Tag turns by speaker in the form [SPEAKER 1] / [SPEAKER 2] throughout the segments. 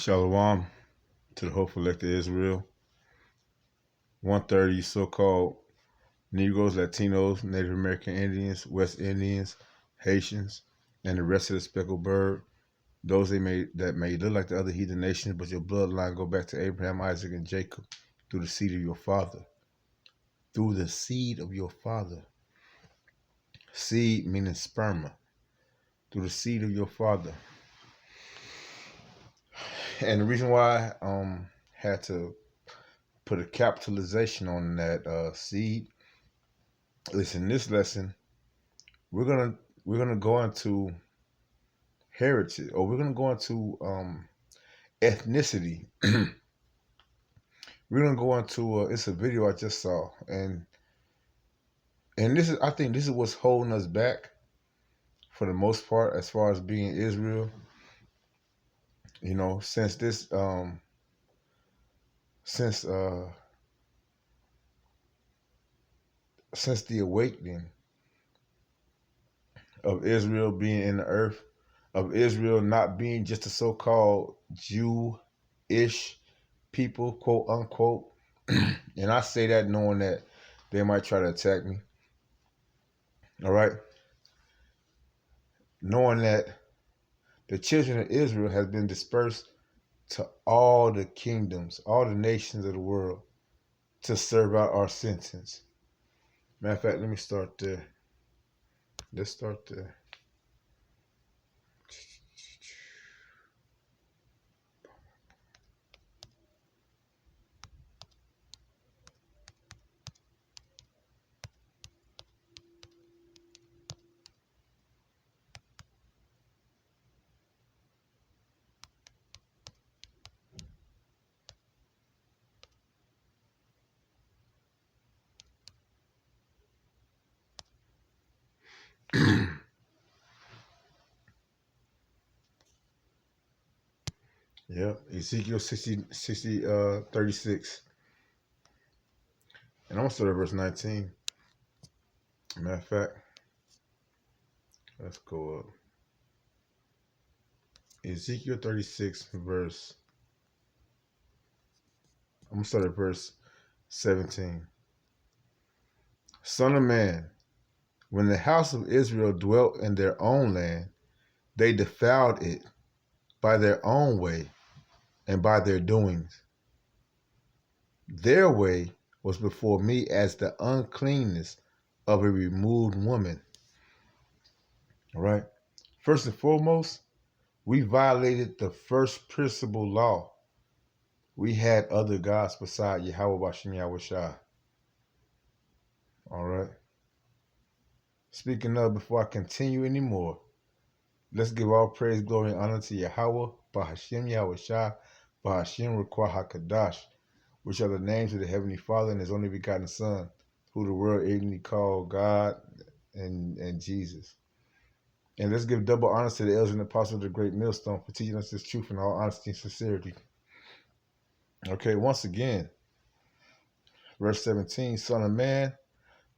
[SPEAKER 1] Shalom to the hopeful elect of Israel. 130 so-called Negroes, Latinos, Native American Indians, West Indians, Haitians, and the rest of the speckled bird. Those that may look like the other heathen nations, but your bloodline go back to Abraham, Isaac, and Jacob through the seed of your father. Through the seed of your father. Seed meaning sperma. Through the seed of your father. And the reason why I had to put a capitalization on that seed is in this lesson we're gonna go into heritage, or we're gonna go into ethnicity. We're gonna go into it's a video I just saw, and I think this is what's holding us back for the most part as far as being Israel. You know, since since the awakening of Israel being in the earth, of Israel not being just a so-called Jew-ish people, quote unquote. And I say that knowing that they might try to attack me. All right. Knowing that the children of Israel has been dispersed to all the kingdoms, all the nations of the world to serve out our sentence. Matter of fact, let me start there. Let's start there. Yeah, Ezekiel 36. And I'm going to start at verse 19. Matter of fact, let's go up. Ezekiel 36, verse. I'm going to start at verse 17. Son of man, when the house of Israel dwelt in their own land, they defiled it by their own way and by their doings. Their way was before me as the uncleanness of a removed woman. All right. First and foremost, we violated the first principle law. We had other gods beside Yahweh Bashem Yahweh Shai. All right. Speaking of, before I continue anymore, let's give all praise, glory, and honor to Yahweh, Bahashem Yahweh Shai, Bahashem Rekwah HaKadash, which are the names of the Heavenly Father and His only begotten Son, who the world ignorantly called God and Jesus. And let's give double honor to the elders and apostles of the great millstone for teaching us this truth in all honesty and sincerity. Okay, once again, verse 17, Son of man,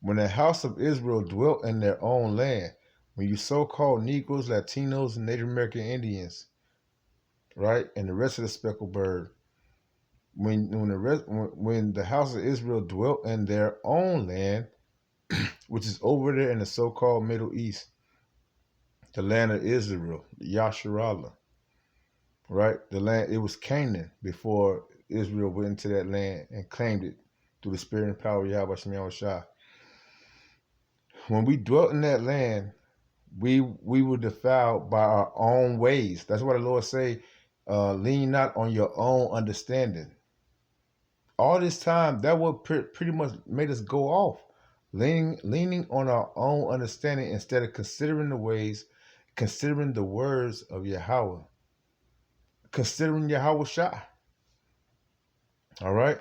[SPEAKER 1] when the house of Israel dwelt in their own land, when you so-called Negroes, Latinos, and Native American Indians, right, and the rest of the speckled bird, when the house of Israel dwelt in their own land, which is over there in the so-called Middle East, the land of Israel, Yasharallah, right? The land, it was Canaan before Israel went into that land and claimed it through the spirit and power of Yahweh Shem Yahweh Shai. When we dwelt in that land, we were defiled by our own ways. That's what the Lord say, lean not on your own understanding. All this time, that what pretty much made us go off, leaning on our own understanding instead of considering the ways, considering the words of Yahweh, considering Yahweh Shai. All right.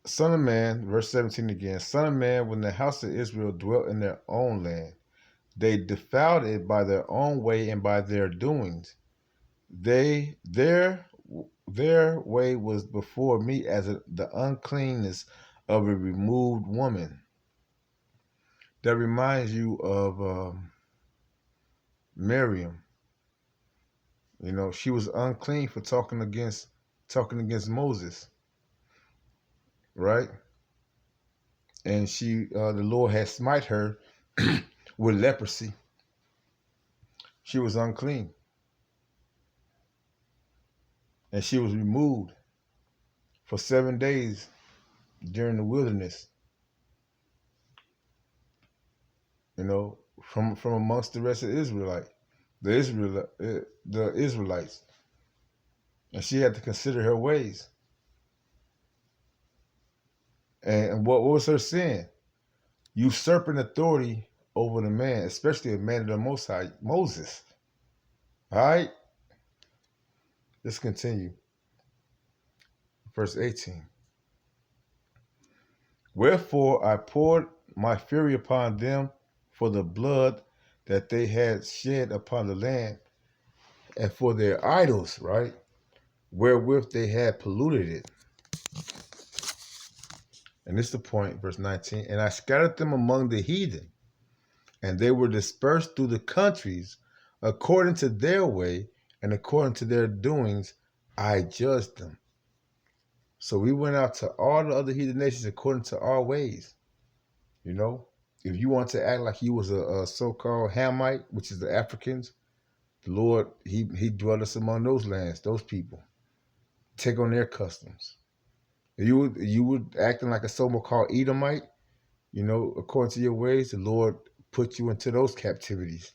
[SPEAKER 1] Son of man, verse 17 again. Son of man, when the house of Israel dwelt in their own land, they defiled it by their own way and by their doings. Their way was before me as the uncleanness of a removed woman. That reminds you of Miriam. You know, she was unclean for talking against Moses, right? And the Lord had smite her with leprosy. She was unclean, and she was removed for 7 days during the wilderness. You know, from amongst the rest of the Israelites, and she had to consider her ways. And what was her sin? Usurping authority over the man, especially a man of the Most High, Moses. All right, let's continue. Verse 18. Wherefore I poured my fury upon them for the blood that they had shed upon the land, and for their idols, right, wherewith they had polluted it. And this is the point, verse 19. And I scattered them among the heathen, and they were dispersed through the countries according to their way and according to their doings. I judged them. So we went out to all the other heathen nations according to our ways. You know, if you want to act like you was a so-called Hamite, which is the Africans, the Lord, he dwelt us among those lands, those people. Take on their customs. If you would acting like a so-called Edomite, you know, according to your ways, the Lord put you into those captivities.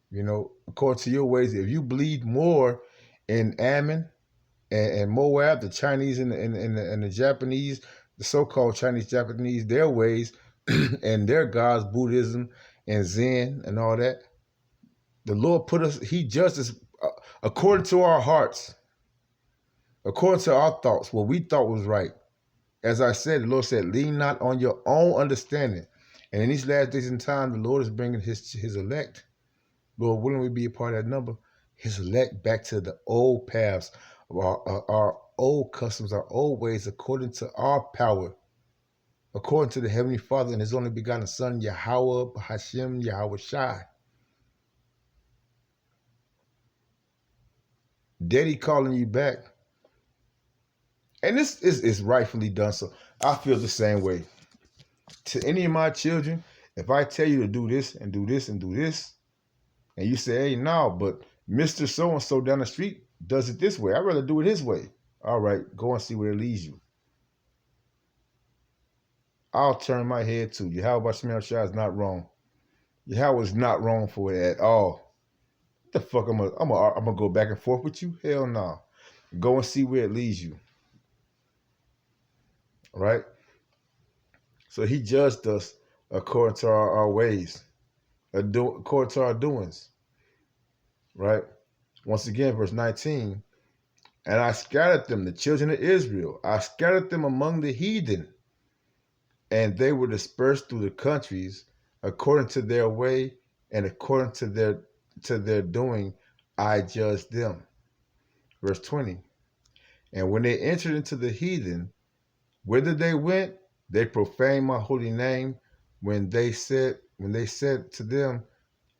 [SPEAKER 1] You know, according to your ways, if you believe more in Ammon and Moab, the Chinese and the Japanese, the so-called Chinese Japanese, their ways and their gods, Buddhism and Zen and all that, the Lord he judged us according to our hearts, according to our thoughts, what we thought was right. As I said, the Lord said, lean not on your own understanding. And in these last days and time, the Lord is bringing his elect. Lord, wouldn't we be a part of that number? His elect back to the old paths, of our old customs, our old ways, according to our power, according to the Heavenly Father and His only begotten Son, Yahweh, Hashem, Yahweh Shai. Daddy calling you back. And this is rightfully done. So I feel the same way. To any of my children, if I tell you to do this and do this and do this, and you say, hey, no, but Mr. So-and-so down the street does it this way. I'd rather do it his way. All right, go and see where it leads you. I'll turn my head to Yahweh Shemel Shah is not wrong. Yahweh is not wrong for it at all. What the fuck I'm gonna go back and forth with you? Hell no. Go and see where it leads you. All right? So he judged us according to our ways, according to our doings. Right? Once again, verse 19. And I scattered them, the children of Israel. I scattered them among the heathen, and they were dispersed through the countries according to their way and according to their doing. I judged them. Verse 20. And when they entered into the heathen, whither they went, they profaned my holy name. When they said to them,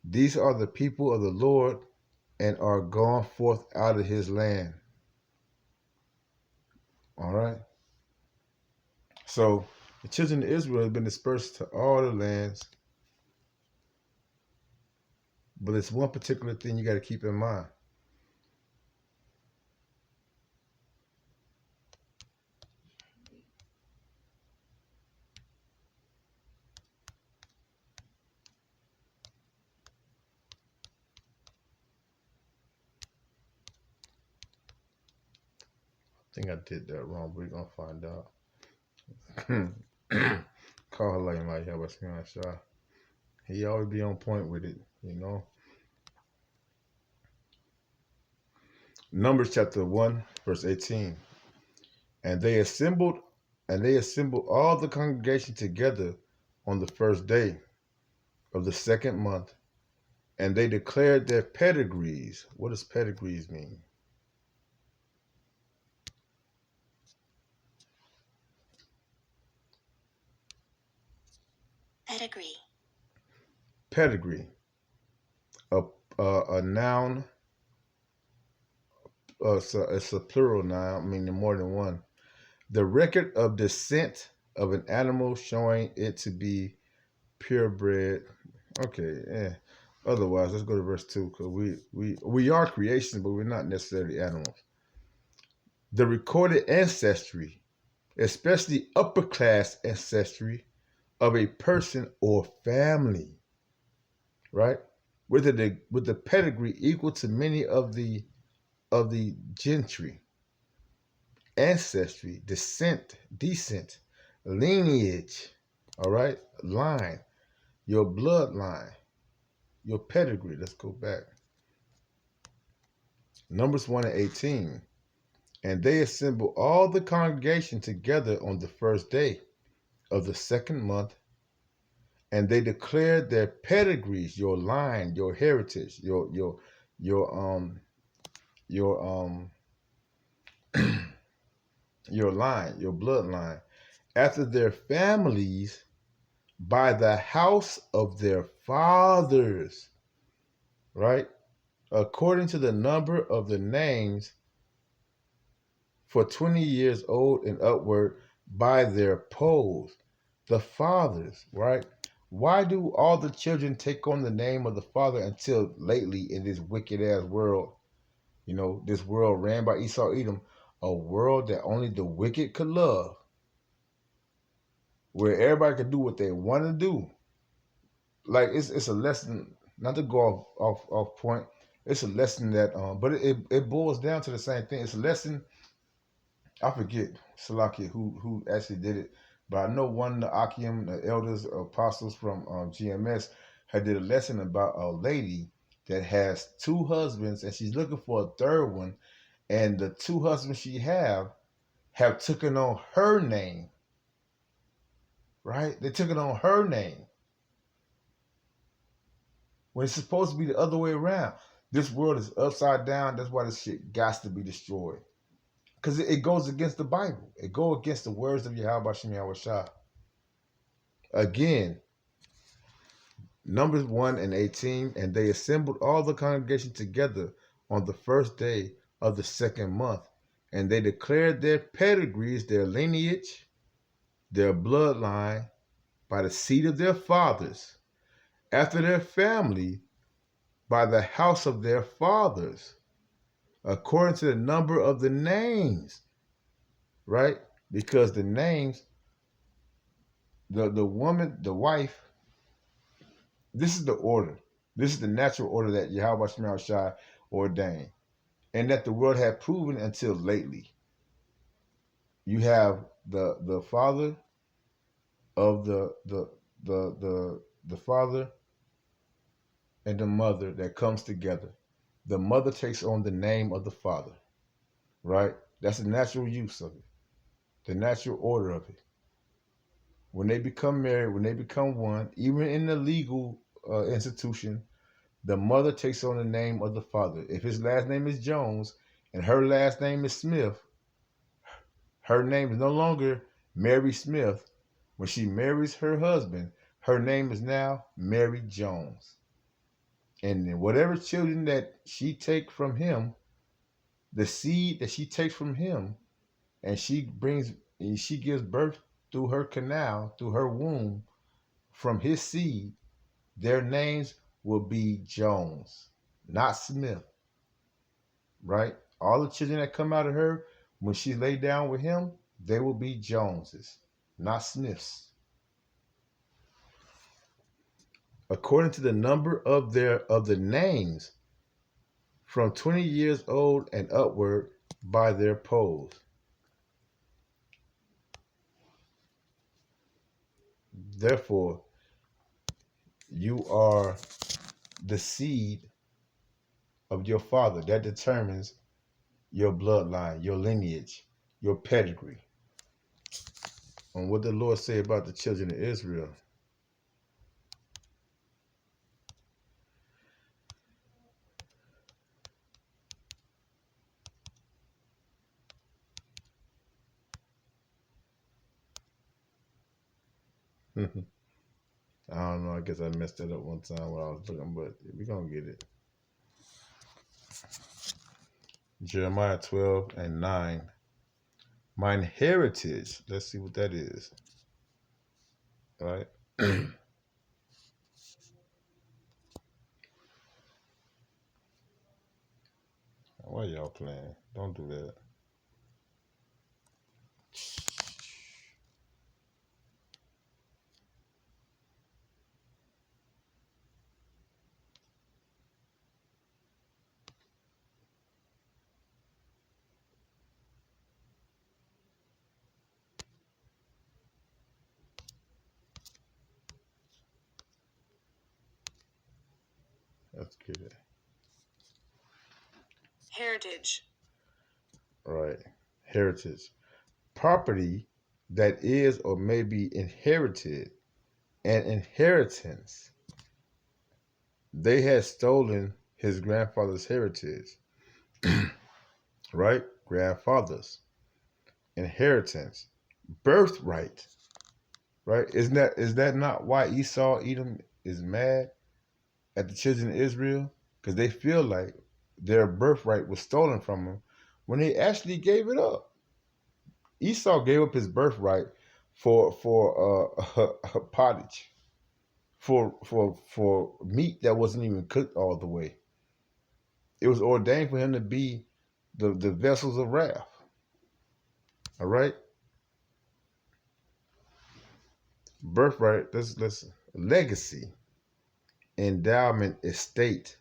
[SPEAKER 1] these are the people of the Lord, and are gone forth out of his land. All right. So the children of Israel have been dispersed to all the lands. But it's one particular thing you got to keep in mind. I think I did that wrong, but we're going to find out. Call her like yeah, what's going on? He always be on point with it, you know. Numbers chapter 1, verse 18. And they assembled all the congregation together on the first day of the second month, and they declared their pedigrees. What does pedigrees mean?
[SPEAKER 2] Pedigree.
[SPEAKER 1] Pedigree. a a noun. It's a plural noun, meaning more than one. The record of descent of an animal showing it to be purebred. Okay, yeah. Otherwise, let's go to verse 2 because we are creation, but we're not necessarily animals. The recorded ancestry, especially upper class ancestry of a person or family, right? With the pedigree equal to many of the gentry, ancestry, descent, lineage, all right, line, your bloodline, your pedigree. Let's go back. Numbers 1 and 18. And they assembled all the congregation together on the first day of the second month, and they declared their pedigrees, your line, your heritage, your your your line, your bloodline, after their families by the house of their fathers, right? According to the number of the names for 20 years old and upward by their polls. The fathers, right? Why do all the children take on the name of the father until lately in this wicked ass world? You know, this world ran by Esau Edom, a world that only the wicked could love, where everybody could do what they want to do. Like it's a lesson, not to go off point. It's a lesson that but it boils down to the same thing. It's a lesson. I forget Salaki who actually did it, but I know one of the Akim, the elders, apostles from GMS, had did a lesson about a lady that has two husbands and she's looking for a third one, and the two husbands she have taken on her name, right? They took it on her name when it's supposed to be the other way around. This world is upside down. That's why this shit got to be destroyed. Because it goes against the Bible. It goes against the words of Yahweh Shem Yahweh Shah. Again, Numbers 1 and 18, and they assembled all the congregation together on the first day of the second month, and they declared their pedigrees, their lineage, their bloodline, by the seed of their fathers, after their family, by the house of their fathers, according to the number of the names, right? Because the names, the woman, the wife, this is the order. This is the natural order that Yahweh Shema Shai ordained, and that the world had proven until lately. You have the father of the father and the mother that comes together. The mother takes on the name of the father, right? That's the natural use of it, the natural order of it. When they become married, when they become one, even in the legal institution, the mother takes on the name of the father. If his last name is Jones and her last name is Smith, her name is no longer Mary Smith. When she marries her husband, her name is now Mary Jones. And then whatever children that she takes from him, the seed that she takes from him, and she gives birth through her canal, through her womb, from his seed, their names will be Jones, not Smith, right? All the children that come out of her, when she lay down with him, they will be Joneses, not Smiths. According to the number of the names from 20 years old and upward by their polls. Therefore, you are the seed of your father. That determines your bloodline, your lineage, your pedigree. And what the Lord say about the children of Israel. I don't know. I guess I messed that up one time when I was looking, but we're going to get it. Jeremiah 12:9. Mine heritage. Let's see what that is. All right. Why y'all playing? Don't do that. Let's get it.
[SPEAKER 2] Heritage.
[SPEAKER 1] All right. Heritage. Property that is or may be inherited. An inheritance. They had stolen his grandfather's heritage. Right? Grandfather's inheritance. Birthright. Right? Is that not why Esau Edom is mad at the children of Israel? Because they feel like their birthright was stolen from them when they actually gave it up. Esau gave up his birthright for pottage, for meat that wasn't even cooked all the way. It was ordained for him to be the vessels of wrath. All right, birthright. Let's legacy, endowment, estate.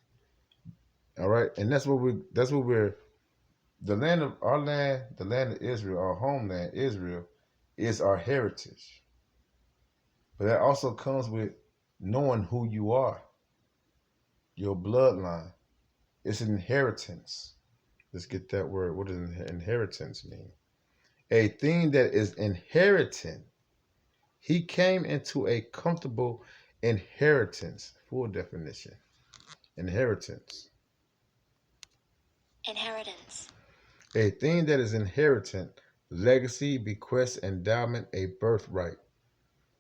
[SPEAKER 1] All right, and that's what we're the land of our land, the land of Israel, our homeland, Israel, is our heritage. But that also comes with knowing who you are, your bloodline. It's an inheritance. Let's get that word. What does inheritance mean? A thing that is inherited. He came into a comfortable inheritance. Full definition. Inheritance.
[SPEAKER 2] Inheritance.
[SPEAKER 1] A thing that is inherited. Legacy, bequest, endowment, a birthright.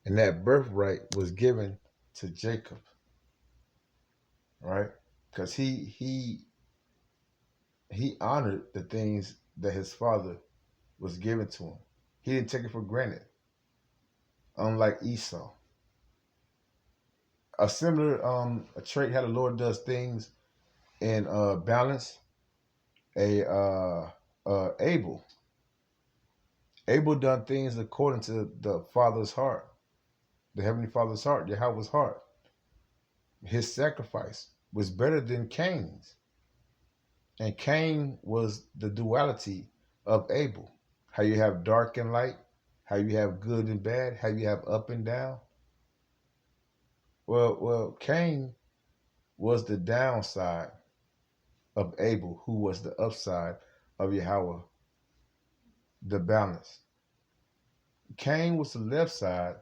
[SPEAKER 1] And that birthright was given to Jacob. Right? Because he honored the things that his father was given to him. He didn't take it for granted, unlike Esau. A similar a trait how the Lord does things in balance. Abel. Abel done things according to the Father's heart, the Heavenly Father's heart, Yahweh's heart. His sacrifice was better than Cain's, and Cain was the duality of Abel. How you have dark and light, how you have good and bad, how you have up and down. Well, Cain was the downside of Abel, who was the upside of Yahweh, the balance. Cain was the left side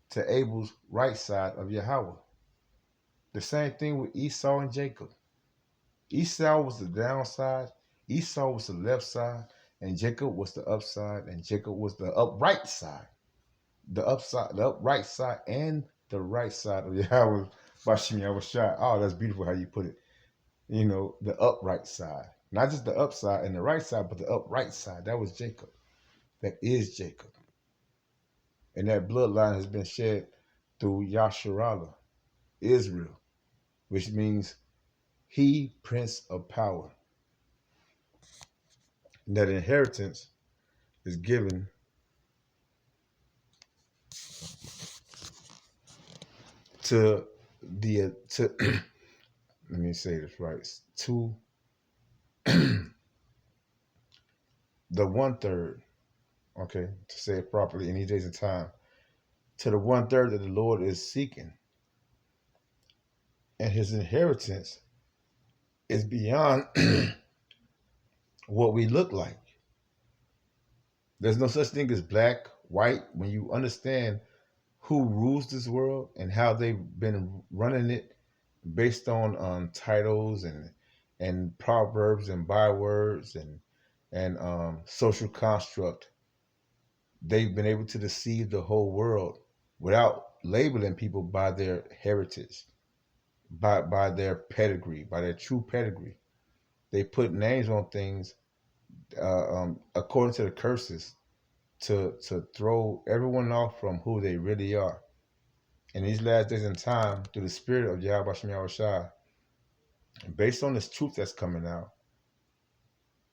[SPEAKER 1] to Abel's right side of Yahweh. The same thing with Esau and Jacob. Esau was the downside, Esau was the left side, and Jacob was the upside, and Jacob was the upright side. The upside, the upright side, and the right side of Yahweh. Bashim Yahushua. Oh, that's beautiful how you put it. The upright side. Not just the upside and the right side, but the upright side. That was Jacob. That is Jacob. And that bloodline has been shed through Yasharallah, Israel, which means he, Prince of Power. And that inheritance is given to let me say this right, to the 1/3, okay, to say it properly in these days and time, to the 1/3 that the Lord is seeking. And his inheritance is beyond what we look like. There's no such thing as black, white, when you understand who rules this world and how they've been running it based on titles and proverbs and bywords and social construct. They've been able to deceive the whole world without labeling people by their heritage, by their pedigree, by their true pedigree. They put names on things according to the curses to throw everyone off from who they really are. In these last days and time, through the spirit of Yahweh Shem Yahushua, based on this truth that's coming out,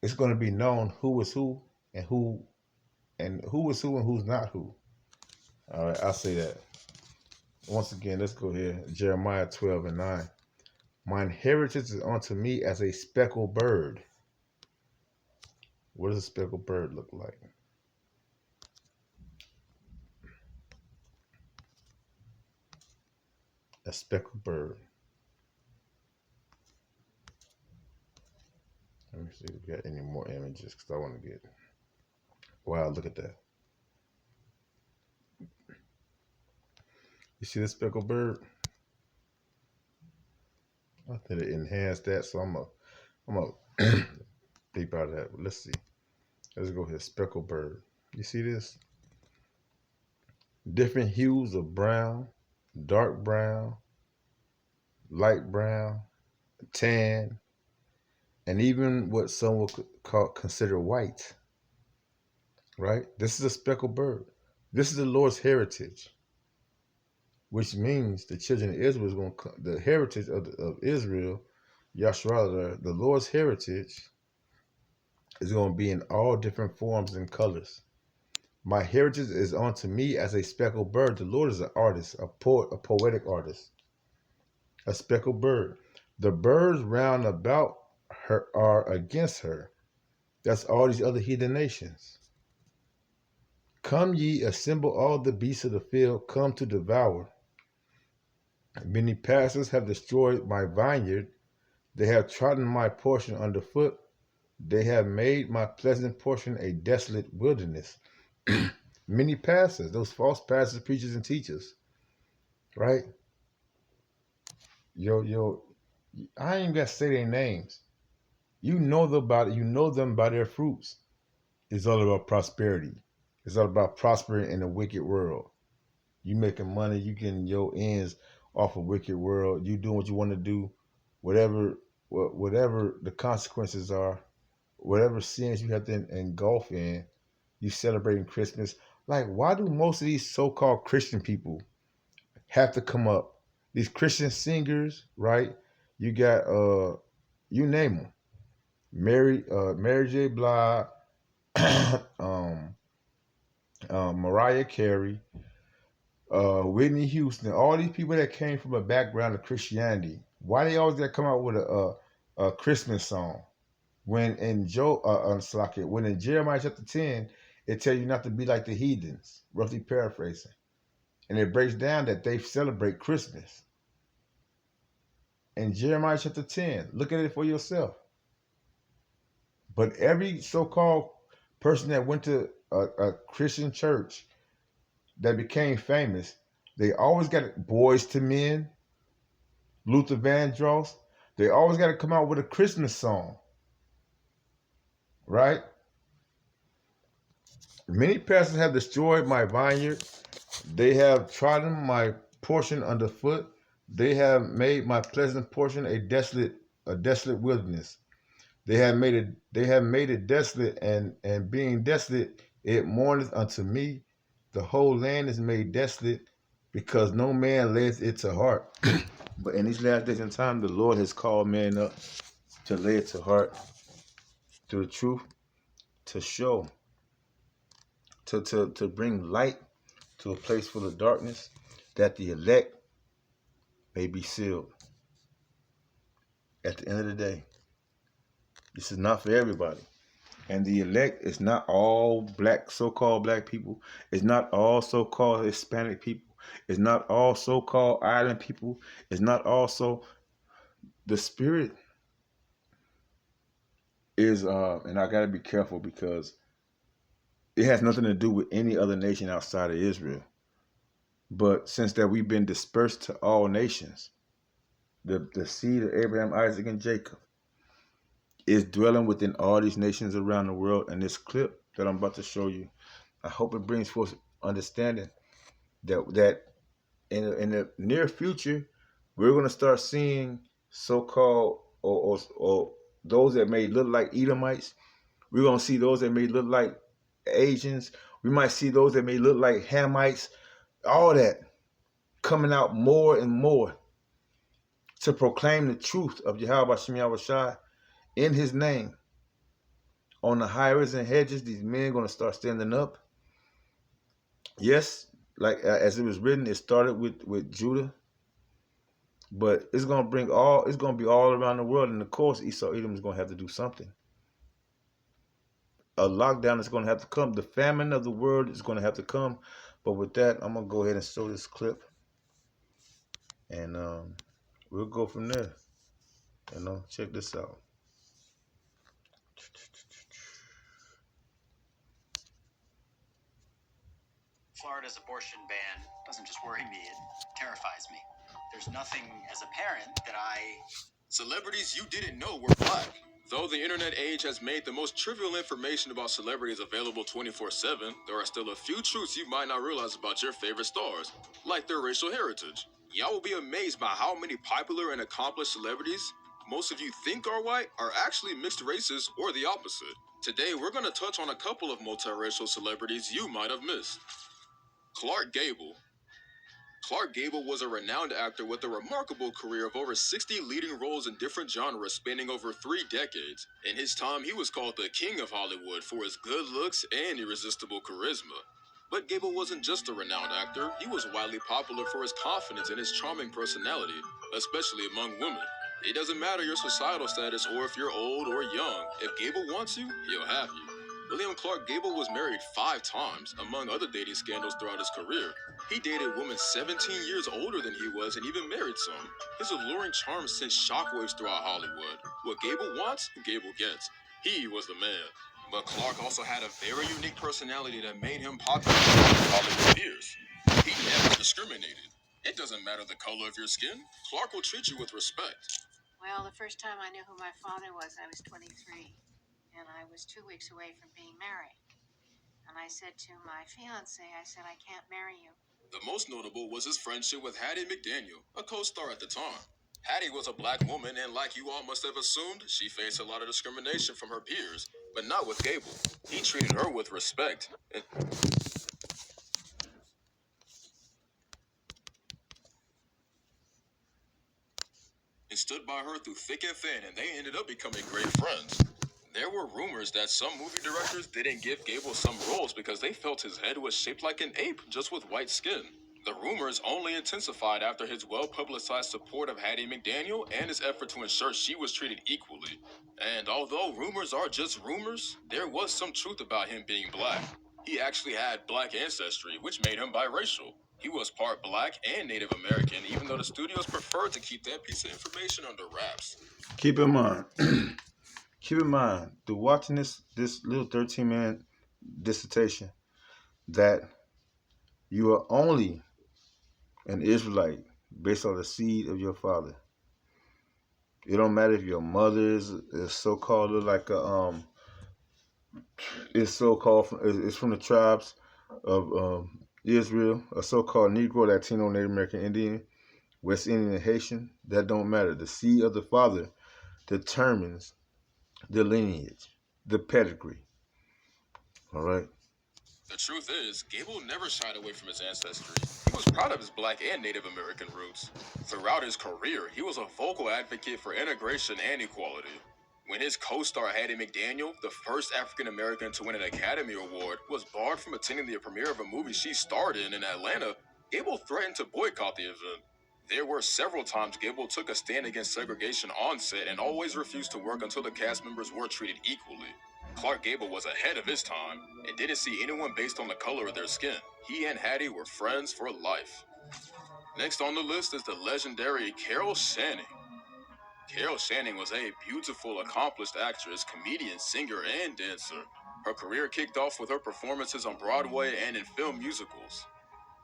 [SPEAKER 1] it's going to be known who is who and who is who and who's not who. All right, I'll say that. Once again, let's go here. Jeremiah 12:9. My inheritance is unto me as a speckled bird. What does a speckled bird look like? A speckled bird. Let me see if we got any more images because I want to get. Wow, look at that. You see this speckled bird? I think it enhanced that, so I'm gonna deep out of that. But let's see. Let's go here. Speckled bird. You see this? Different hues of brown, dark brown, light brown, tan, and even what some would consider white. Right? This is a speckled bird. This is the Lord's heritage, which means the children of Israel is going to, the heritage of Israel, Yahshua, the Lord's heritage is going to be in all different forms and colors. My heritage is unto me as a speckled bird. The Lord is an artist, a poet, a poetic artist, a speckled bird. The birds round about her are against her. That's all these other heathen nations. Come ye, assemble all the beasts of the field, come to devour. Many pastors have destroyed my vineyard. They have trodden my portion underfoot. They have made my pleasant portion a desolate wilderness. Many pastors, those false pastors, preachers, and teachers, right? I ain't got to say their names. You know them by their fruits. It's all about prosperity. It's all about prospering in a wicked world. You making money, you getting your ends off a wicked world. You doing what you want to do, whatever the consequences are, whatever sins you have to engulf in. You celebrating Christmas. Like, why do most of these so-called Christian people have to come up? These Christian singers, right? You got you name them. Mary J. Blige, Mariah Carey, Whitney Houston, all these people that came from a background of Christianity. Why they always got to come out with a Christmas song? When in when in Jeremiah chapter 10, it tells you not to be like the heathens, roughly paraphrasing. And it breaks down that they celebrate Christmas. In Jeremiah chapter 10, look at it for yourself. But every so-called person that went to a Christian church that became famous, they always got Boys to Men, Luther Vandross. They always got to come out with a Christmas song. Right? Many pastors have destroyed my vineyard. They have trodden my portion underfoot. They have made my pleasant portion a desolate wilderness. They have made it desolate, and being desolate, it mourneth unto me. The whole land is made desolate, because no man lays it to heart. But in these last days and time, the Lord has called men up to lay it to heart through the truth, to show, to bring light to a place full of darkness, that the elect may be sealed. At the end of the day, this is not for everybody. And the elect is not all black, so-called black people. It's not all so-called Hispanic people. It's not all so-called island people. It's not also the spirit is, and I got to be careful because it has nothing to do with any other nation outside of Israel. But since that we've been dispersed to all nations, the seed of Abraham, Isaac, and Jacob is dwelling within all these nations around the world. And this clip that I'm about to show you, I hope it brings forth understanding that in the near future, we're going to start seeing so-called or those that may look like Edomites. We're going to see those that may look like Asians. We might see those that may look like Hamites. All that coming out more and more to proclaim the truth of Yahweh Shem Yahushua in his name. On the highways and hedges, these men are going to start standing up. Yes, like as it was written, it started with Judah, but it's going to it's going to be all around the world. And of course, Esau Edom is going to have to do something. A lockdown is going to have to come. The famine of the world is going to have to come. But with that, I'm going to go ahead and show this clip. And we'll go from there. Check this out.
[SPEAKER 2] Florida's abortion ban doesn't just worry me, it terrifies me. There's nothing as a parent that
[SPEAKER 3] Celebrities you didn't know were black. Though the internet age has made the most trivial information about celebrities available 24/7, there are still a few truths you might not realize about your favorite stars, like their racial heritage. Y'all will be amazed by how many popular and accomplished celebrities most of you think are white are actually mixed races or the opposite. Today, we're going to touch on a couple of multiracial celebrities you might have missed. Clark Gable. Clark Gable was a renowned actor with a remarkable career of over 60 leading roles in different genres spanning over 3 decades. In his time, he was called the King of Hollywood for his good looks and irresistible charisma. But Gable wasn't just a renowned actor, he was widely popular for his confidence and his charming personality, especially among women. It doesn't matter your societal status or if you're old or young, if Gable wants you, he'll have you. William Clark Gable was married 5 times, among other dating scandals throughout his career. He dated women 17 years older than he was and even married some. His alluring charm sent shockwaves throughout Hollywood. What Gable wants, Gable gets. He was the man. But Clark also had a very unique personality that made him popular with Hollywood peers. He never discriminated. It doesn't matter the color of your skin, Clark will treat you with respect.
[SPEAKER 4] Well, the first time I knew who my father was, I was 23, and I was 2 weeks away from being married. And I said to my fiance, I can't marry you.
[SPEAKER 3] The most notable was his friendship with Hattie McDaniel, a co-star at the time. Hattie was a black woman, and like you all must have assumed, she faced a lot of discrimination from her peers, but not with Gable. He treated her with respect. And stood by her through thick and thin, and they ended up becoming great friends. There were rumors that some movie directors didn't give Gable some roles because they felt his head was shaped like an ape, just with white skin. The rumors only intensified after his well-publicized support of Hattie McDaniel and his effort to ensure she was treated equally. And although rumors are just rumors, there was some truth about him being black. He actually had black ancestry, which made him biracial. He was part black and Native American, even though the studios preferred to keep that piece of information under wraps.
[SPEAKER 1] Keep in mind, through watching this little 13-minute dissertation, that you are only an Israelite based on the seed of your father. It don't matter if your mother is so-called like a it's from the tribes of Israel, a so-called Negro, Latino, Native American Indian, West Indian, and Haitian. That don't matter. The seed of the father determines the lineage, the pedigree. All right.
[SPEAKER 3] The truth is, Gable never shied away from his ancestry. He was proud of his black and Native American roots. Throughout his career, he was a vocal advocate for integration and equality. When his co-star Hattie McDaniel, the first African American to win an Academy Award, was barred from attending the premiere of a movie she starred in Atlanta, Gable threatened to boycott the event. There were several times Gable took a stand against segregation on set and always refused to work until the cast members were treated equally. Clark Gable was ahead of his time and didn't see anyone based on the color of their skin. He and Hattie were friends for life. Next on the list is the legendary Carol Channing. Carol Channing was a beautiful, accomplished actress, comedian, singer, and dancer. Her career kicked off with her performances on Broadway and in film musicals.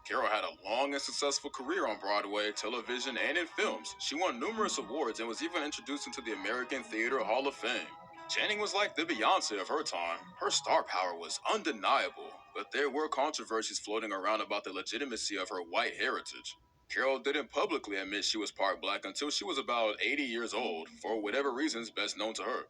[SPEAKER 3] Carol had a long and successful career on Broadway, television, and in films. She won numerous awards and was even introduced into the American Theater Hall of Fame. Channing was like the Beyonce of her time. Her star power was undeniable, but there were controversies floating around about the legitimacy of her white heritage. Carol didn't publicly admit she was part black until she was about 80 years old, for whatever reasons best known to her.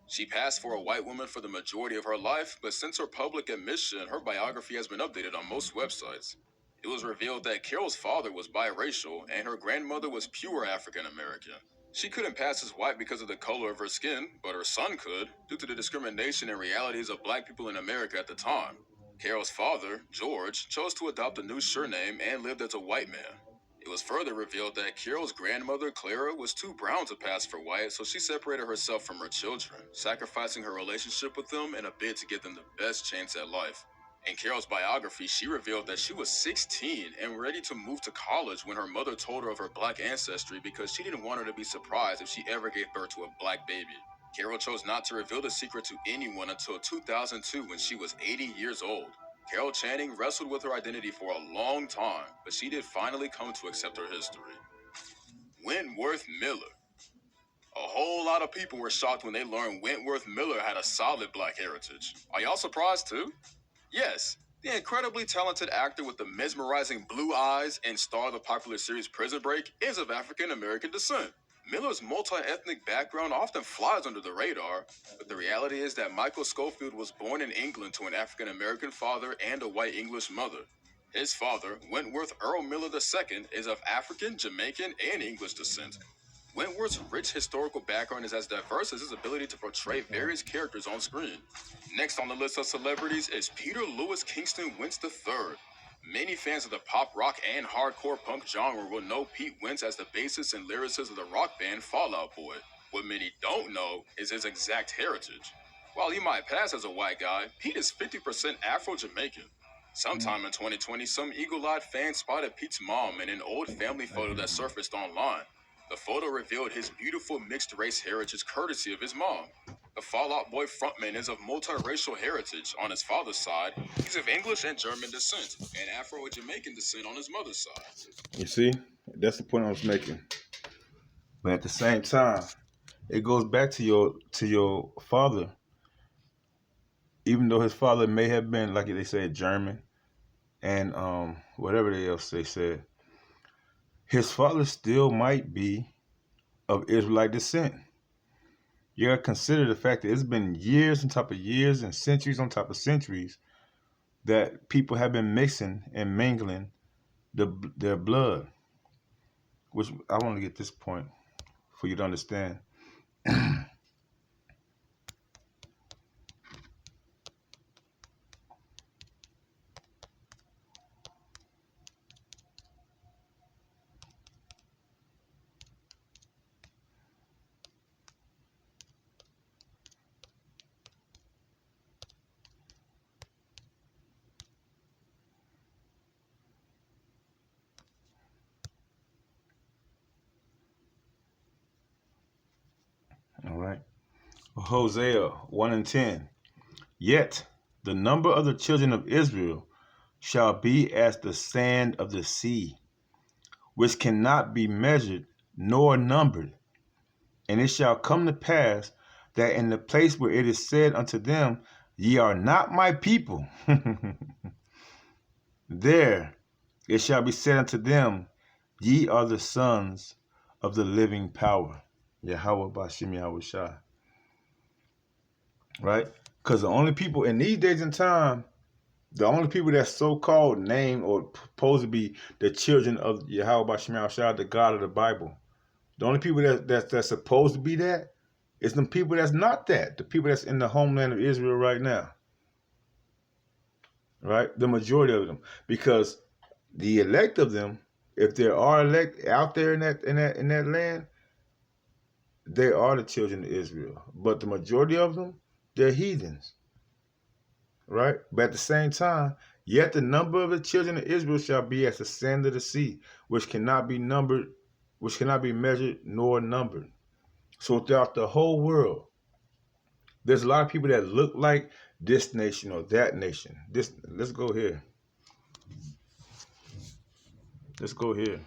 [SPEAKER 3] She passed for a white woman for the majority of her life, but since her public admission, her biography has been updated on most websites. It was revealed that Carol's father was biracial and her grandmother was pure African American. She couldn't pass as white because of the color of her skin, but her son could, due to the discrimination and realities of black people in America at the time. Carol's father, George, chose to adopt a new surname and lived as a white man. It was further revealed that Carol's grandmother, Clara, was too brown to pass for white, so she separated herself from her children, sacrificing her relationship with them in a bid to give them the best chance at life. In Carol's biography, she revealed that she was 16 and ready to move to college when her mother told her of her black ancestry because she didn't want her to be surprised if she ever gave birth to a black baby. Carol chose not to reveal the secret to anyone until 2002 when she was 80 years old. Carol Channing wrestled with her identity for a long time, but she did finally come to accept her history. Wentworth Miller. A whole lot of people were shocked when they learned Wentworth Miller had a solid black heritage. Are y'all surprised too? Yes, the incredibly talented actor with the mesmerizing blue eyes and star of the popular series Prison Break is of African American descent. Miller's multi-ethnic background often flies under the radar, but the reality is that Michael Scofield was born in England to an African American father and a white English mother. His father, Wentworth Earl Miller II, is of African, Jamaican, and English descent. Wentworth's rich historical background is as diverse as his ability to portray various characters on screen. Next on the list of celebrities is Peter Lewis Kingston Wentz III. Many fans of the pop rock and hardcore punk genre will know Pete Wentz as the bassist and lyricist of the rock band Fall Out Boy. What many don't know is his exact heritage. While he might pass as a white guy, Pete is 50% Afro-Jamaican. Sometime in 2020, some eagle-eyed fans spotted Pete's mom in an old family photo that surfaced online. The photo revealed his beautiful mixed-race heritage courtesy of his mom. The Fall Out Boy frontman is of multiracial heritage on his father's side. He's of English and German descent, and Afro and Jamaican descent on his mother's side.
[SPEAKER 1] You see, that's the point I was making. But at the same time, it goes back to your father. Even though his father may have been, like they said, German and whatever else they said, his father still might be of Israelite descent. You gotta consider the fact that it's been years on top of years and centuries on top of centuries that people have been mixing and mingling their blood. Which I want to get this point for you to understand. All right. Hosea 1 and 10. Yet the number of the children of Israel shall be as the sand of the sea, which cannot be measured nor numbered. And it shall come to pass that in the place where it is said unto them, Ye are not my people, there it shall be said unto them, Ye are the sons of the living power. Yahweh Bashim Yahweh Shai. Right? Because the only people in these days and time, the only people that's so-called named or supposed to be the children of Yahweh Bashim Yahweh Shai, the God of the Bible, the only people that's supposed to be that is the people that's not that. The people that's in the homeland of Israel right now. Right? The majority of them. Because the elect of them, if there are elect out there in that land, they are the children of Israel. But the majority of them, they're heathens. Right? But at the same time, yet the number of the children of Israel shall be as the sand of the sea, which cannot be numbered, which cannot be measured nor numbered. So throughout the whole world, there's a lot of people that look like this nation or that nation. Let's go here. Let's go here.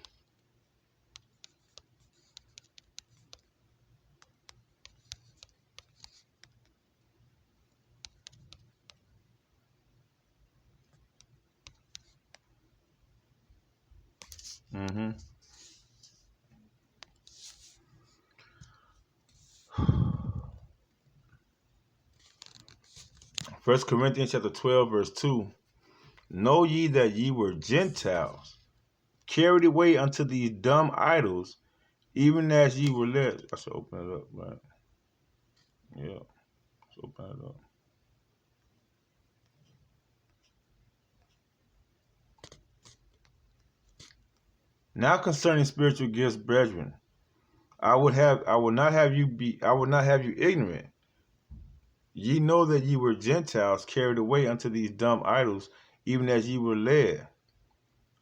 [SPEAKER 1] Mm-hmm. 1 Corinthians chapter 12, verse 2. Know ye that ye were Gentiles, carried away unto these dumb idols, even as ye were led. I should open it up, right? Yeah, let's open it up. Now concerning spiritual gifts, brethren, I would not have you ignorant. Ye know that ye were Gentiles, carried away unto these dumb idols, even as ye were led.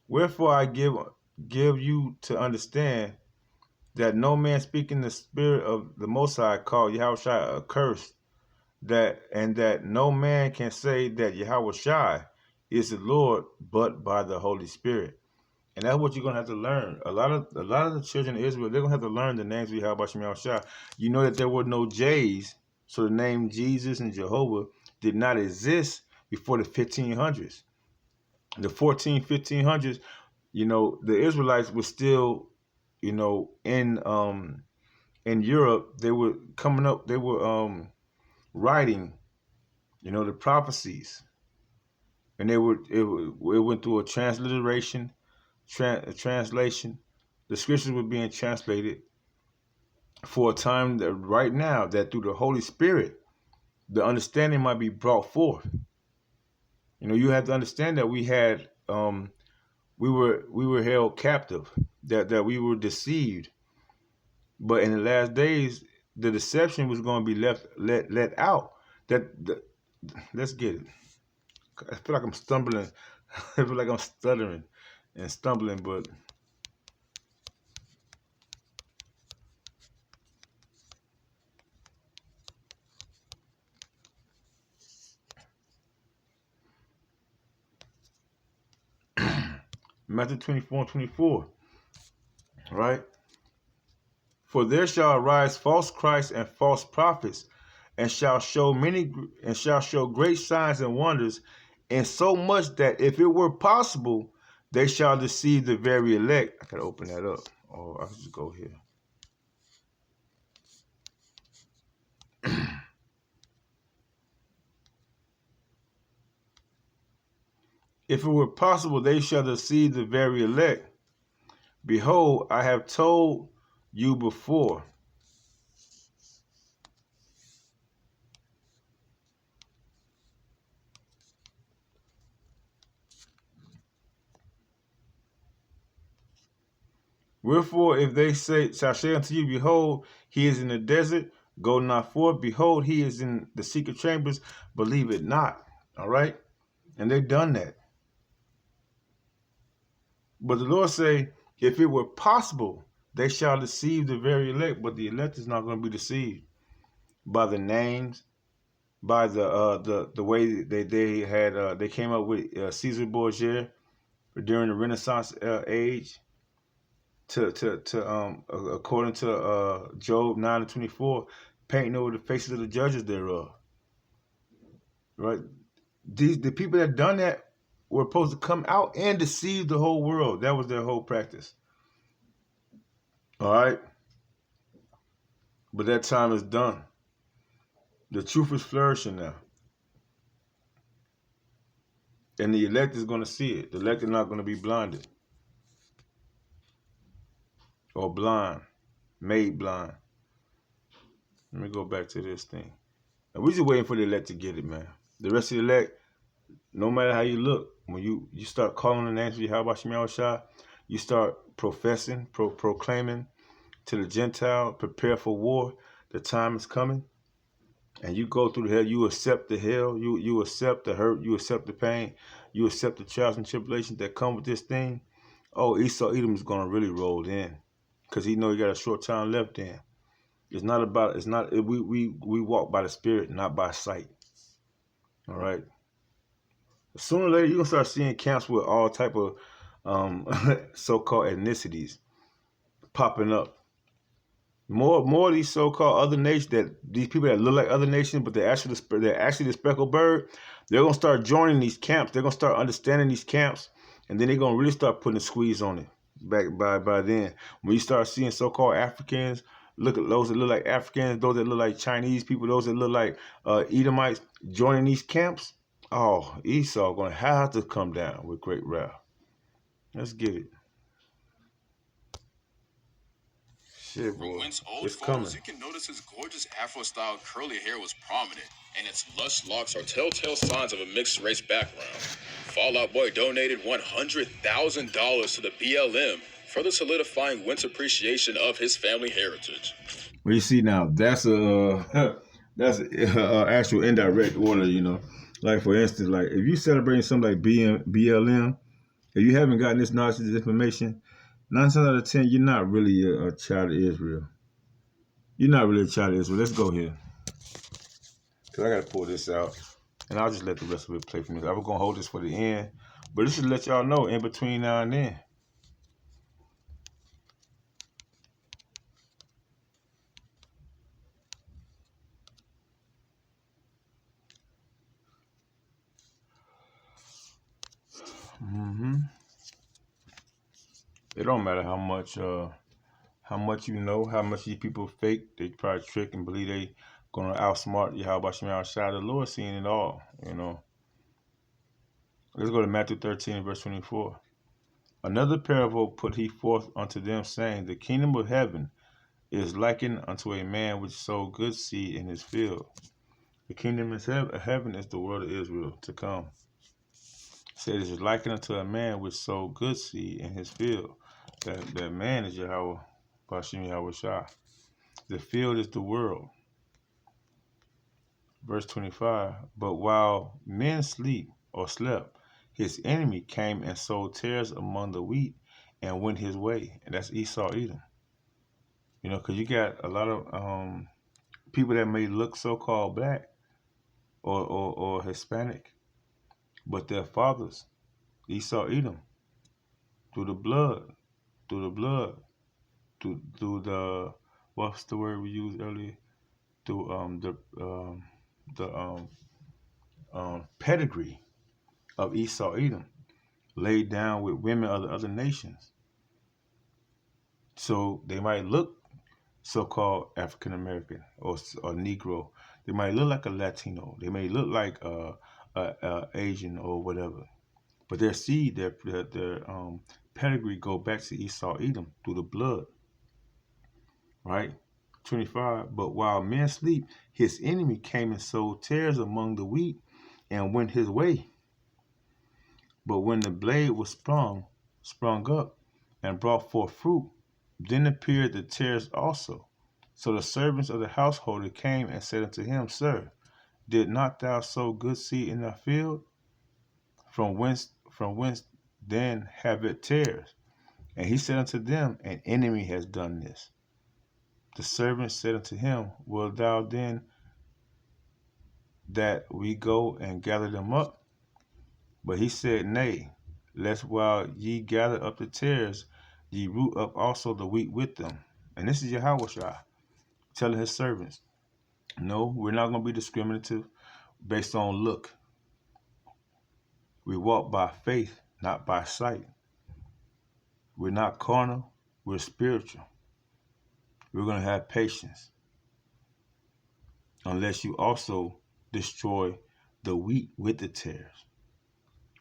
[SPEAKER 1] Wherefore I give you to understand that no man speaking the spirit of the Most High called Yahushua accursed, that no man can say that Yahushua is the Lord but by the Holy Spirit. And that's what you're gonna have to learn. A lot of the children of Israel, they're gonna have to learn the names of Yahushua. You know that there were no J's, so the name Jesus and Jehovah did not exist before the 1500s. The 1500s, the Israelites were still, in Europe. They were coming up, they were writing, the prophecies, and it went through a transliteration, a translation. The scriptures were being translated for a time that right now that through the Holy Spirit, the understanding might be brought forth. You have to understand that we were held captive, that we were deceived. But in the last days, the deception was going to be let out. Let's get it. I feel like I'm stumbling. I feel like I'm stuttering and stumbling, but Matthew 24:24, right? For there shall arise false Christs and false prophets, and shall show great signs and wonders, and so much that if it were possible, they shall deceive the very elect. I could open that up, or I could just go here. If it were possible, they shall deceive the very elect. Behold, I have told you before. Wherefore, if they shall say unto you, behold, he is in the desert, go not forth. Behold, he is in the secret chambers, believe it not. All right? And they've done that. But the Lord say, if it were possible, they shall deceive the very elect. But the elect is not going to be deceived by the names, by the way they came up with Caesar Borgia during the Renaissance age. According to Job 9:24, painting over the faces of the judges thereof. Right? The people that done that were supposed to come out and deceive the whole world. That was their whole practice. All right? But that time is done. The truth is flourishing now. And the elect is going to see it. The elect are not going to be blinded. Or blind. Made blind. Let me go back to this thing. And we're just waiting for the elect to get it, man. The rest of the elect, no matter how you look, when you start calling the names of Yahweh Shai, you start professing, proclaiming to the Gentile, prepare for war. The time is coming. And you go through the hell, you accept the hell, you accept the hurt, you accept the pain, you accept the trials and tribulations that come with this thing. Oh, Edom is going to really roll in because he know he got a short time left in. We walk by the Spirit, not by sight. All right. Sooner or later, you're going to start seeing camps with all type of so-called ethnicities popping up. More of these so-called other nations, these people that look like other nations, but they're actually the speckled bird, they're going to start joining these camps. They're going to start understanding these camps, and then they're going to really start putting a squeeze on it. back by then. When you start seeing so-called Africans, look at those that look like Africans, those that look like Chinese people, those that look like Edomites joining these camps. Oh, Esau gonna have to come down with great wrath. Let's get it. Shit,
[SPEAKER 3] From
[SPEAKER 1] boy,
[SPEAKER 3] Went's old
[SPEAKER 1] it's
[SPEAKER 3] photos,
[SPEAKER 1] coming.
[SPEAKER 3] you can notice his gorgeous Afro-style curly hair was prominent, and its lush locks are telltale signs of a mixed-race background. Fallout Boy donated $100,000 to the BLM, further solidifying Went's appreciation of his family heritage.
[SPEAKER 1] Well, you see now, that's a that's a actual indirect order, you know. Like for instance, like if you celebrating something like BLM, if you haven't gotten this knowledge, this information, 9 times out of 10, you're not really a child of Israel. You're not really a child of Israel. Let's go here, cause I gotta pull this out, and I'll just let the rest of it play for me. I was gonna hold this for the end, but this is to let y'all know in between now and then. It don't matter how much you know, how much these people fake. They probably trick and believe they gonna outsmart you. How about you outside the Lord seeing it all, you know. Let's go to Matthew 13, verse 24. Another parable put he forth unto them, saying, the kingdom of heaven is likened unto a man which sowed good seed in his field. The kingdom of heaven is the world of Israel to come. Said it is likened unto a man which sowed good seed in his field. That man is Yahweh, Bashim Yahweh Shah. The field is the world. Verse 25, but while men sleep or slept, his enemy came and sowed tares among the wheat and went his way. And that's Esau Edom. You know, because you got a lot of people that may look so-called black or Hispanic, but their fathers, Esau Edom, through the blood, through the, what's the word we used earlier? Through the pedigree of Esau Edom, laid down with women of the other nations. So they might look so-called African American or Negro. They might look like a Latino. They may look like a Asian or whatever. But their seed, their pedigree go back to Esau Edom through the blood. Right? 25. But while men sleep, his enemy came and sowed tares among the wheat and went his way. But when the blade was sprung up, and brought forth fruit, then appeared the tares also. So the servants of the householder came and said unto him, Sir, did not thou sow good seed in thy field? From whence then have it tares? And he said unto them, An enemy has done this. The servants said unto him, Wilt thou then that we go and gather them up? But he said, Nay, lest while ye gather up the tares, ye root up also the wheat with them. And this is Yahweh telling his servants, no, we're not going to be discriminative based on look. We walk by faith, not by sight. We're not carnal, we're spiritual. We're going to have patience unless you also destroy the wheat with the tares.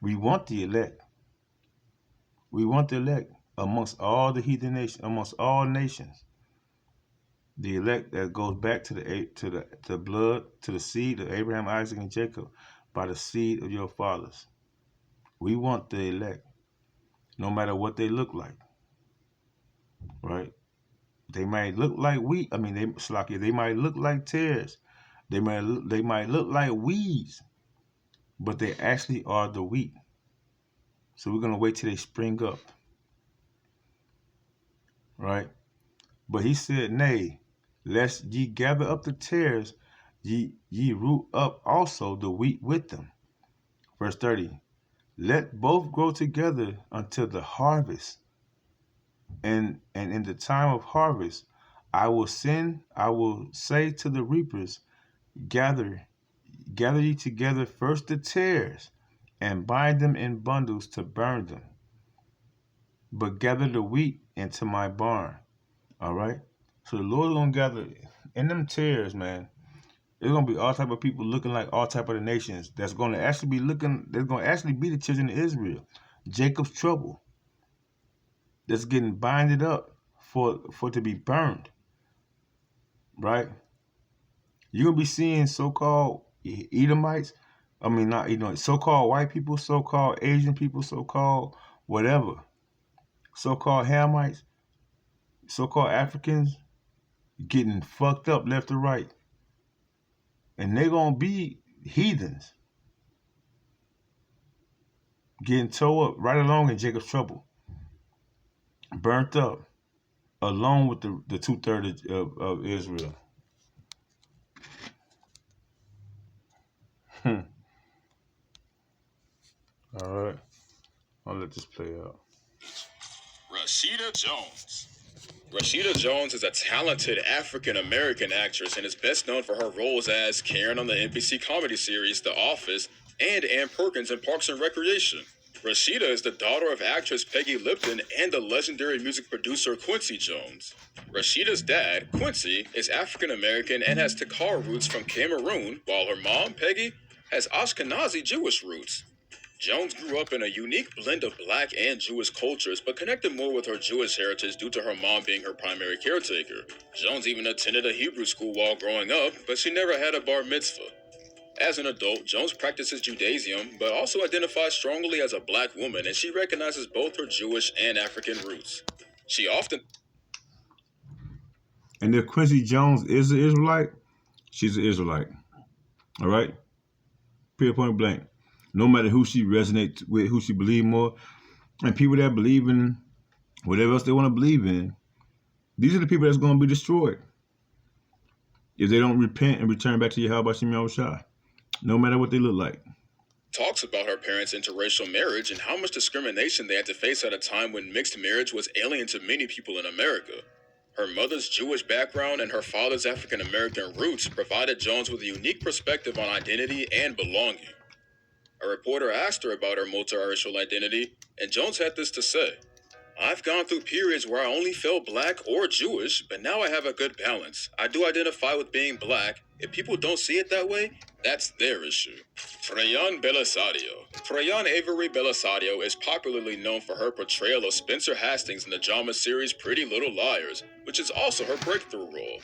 [SPEAKER 1] We want the elect. We want the elect amongst all the heathen nations, amongst all nations. The elect that goes back to the blood, to the seed of Abraham, Isaac, and Jacob, by the seed of your fathers. We want the elect, no matter what they look like. Right? They might look like wheat. I mean, they might look like tares. They might look like weeds, but they actually are the wheat. So we're gonna wait till they spring up. Right? But he said, Nay, lest ye gather up the tares, ye root up also the wheat with them. Verse 30. Let both grow together until the harvest. And in the time of harvest, I will say to the reapers, gather ye together first the tares, and bind them in bundles to burn them. but gather the wheat into my barn. All right. So the Lord's gonna gather in them tears, man. There's gonna be all type of people looking like all type of the nations. That's gonna actually be looking. There's gonna actually be the children of Israel, Jacob's trouble. That's getting binded up for to be burned. Right. You're gonna be seeing so-called Edomites. I mean, not so-called white people, so-called Asian people, so-called whatever, so-called Hamites, so-called Africans getting fucked up left or right. And they're going to be heathens getting towed up right along in Jacob's trouble, burnt up, along with the two-thirds of Israel. All right. I'll let this play out.
[SPEAKER 3] Rashida Jones. Rashida Jones is a talented African-American actress and is best known for her roles as Karen on the NBC comedy series The Office and Ann Perkins in Parks and Recreation. Rashida is the daughter of actress Peggy Lipton and the legendary music producer Quincy Jones. Rashida's dad, Quincy, is African-American and has Takar roots from Cameroon, while her mom, Peggy, has Ashkenazi Jewish roots. Jones grew up in a unique blend of black and Jewish cultures, but connected more with her Jewish heritage due to her mom being her primary caretaker. Jones even attended a Hebrew school while growing up, but she never had a bar mitzvah. As an adult, Jones practices Judaism, but also identifies strongly as a black woman, and she recognizes both her Jewish and African roots. She often...
[SPEAKER 1] And if Quincy Jones is an Israelite, she's an Israelite. All right? Period, point blank. No matter who she resonates with, who she believes more, and people that believe in whatever else they want to believe in, these are the people that's going to be destroyed if they don't repent and return back to Yahweh Shem Yahushua, no matter what they look like.
[SPEAKER 3] Talks about her parents' interracial marriage and how much discrimination they had to face at a time when mixed marriage was alien to many people in America. Her mother's Jewish background and her father's African-American roots provided Jones with a unique perspective on identity and belonging. A reporter asked her about her multiracial identity, and Jones had this to say: "I've gone through periods where I only felt black or Jewish, but now I have a good balance. I do identify with being black. If people don't see it that way, that's their issue." Freyan Belisario. Freyan Avery Belisario is popularly known for her portrayal of Spencer Hastings in the drama series Pretty Little Liars, which is also her breakthrough role.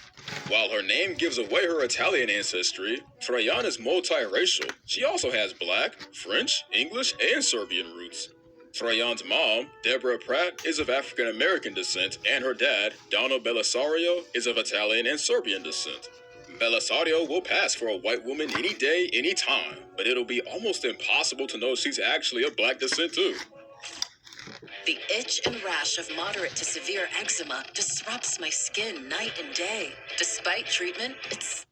[SPEAKER 3] While her name gives away her Italian ancestry, Freyan is multiracial. She also has black, French, English, and Serbian roots. Freyan's mom, Deborah Pratt, is of African-American descent, and her dad, Donald Belisario, is of Italian and Serbian descent. Belisario will pass for a white woman any day, any time, but it'll be almost impossible to know she's actually of black descent too.
[SPEAKER 5] The itch and rash of moderate to severe eczema disrupts my skin night and day. Despite treatment, it's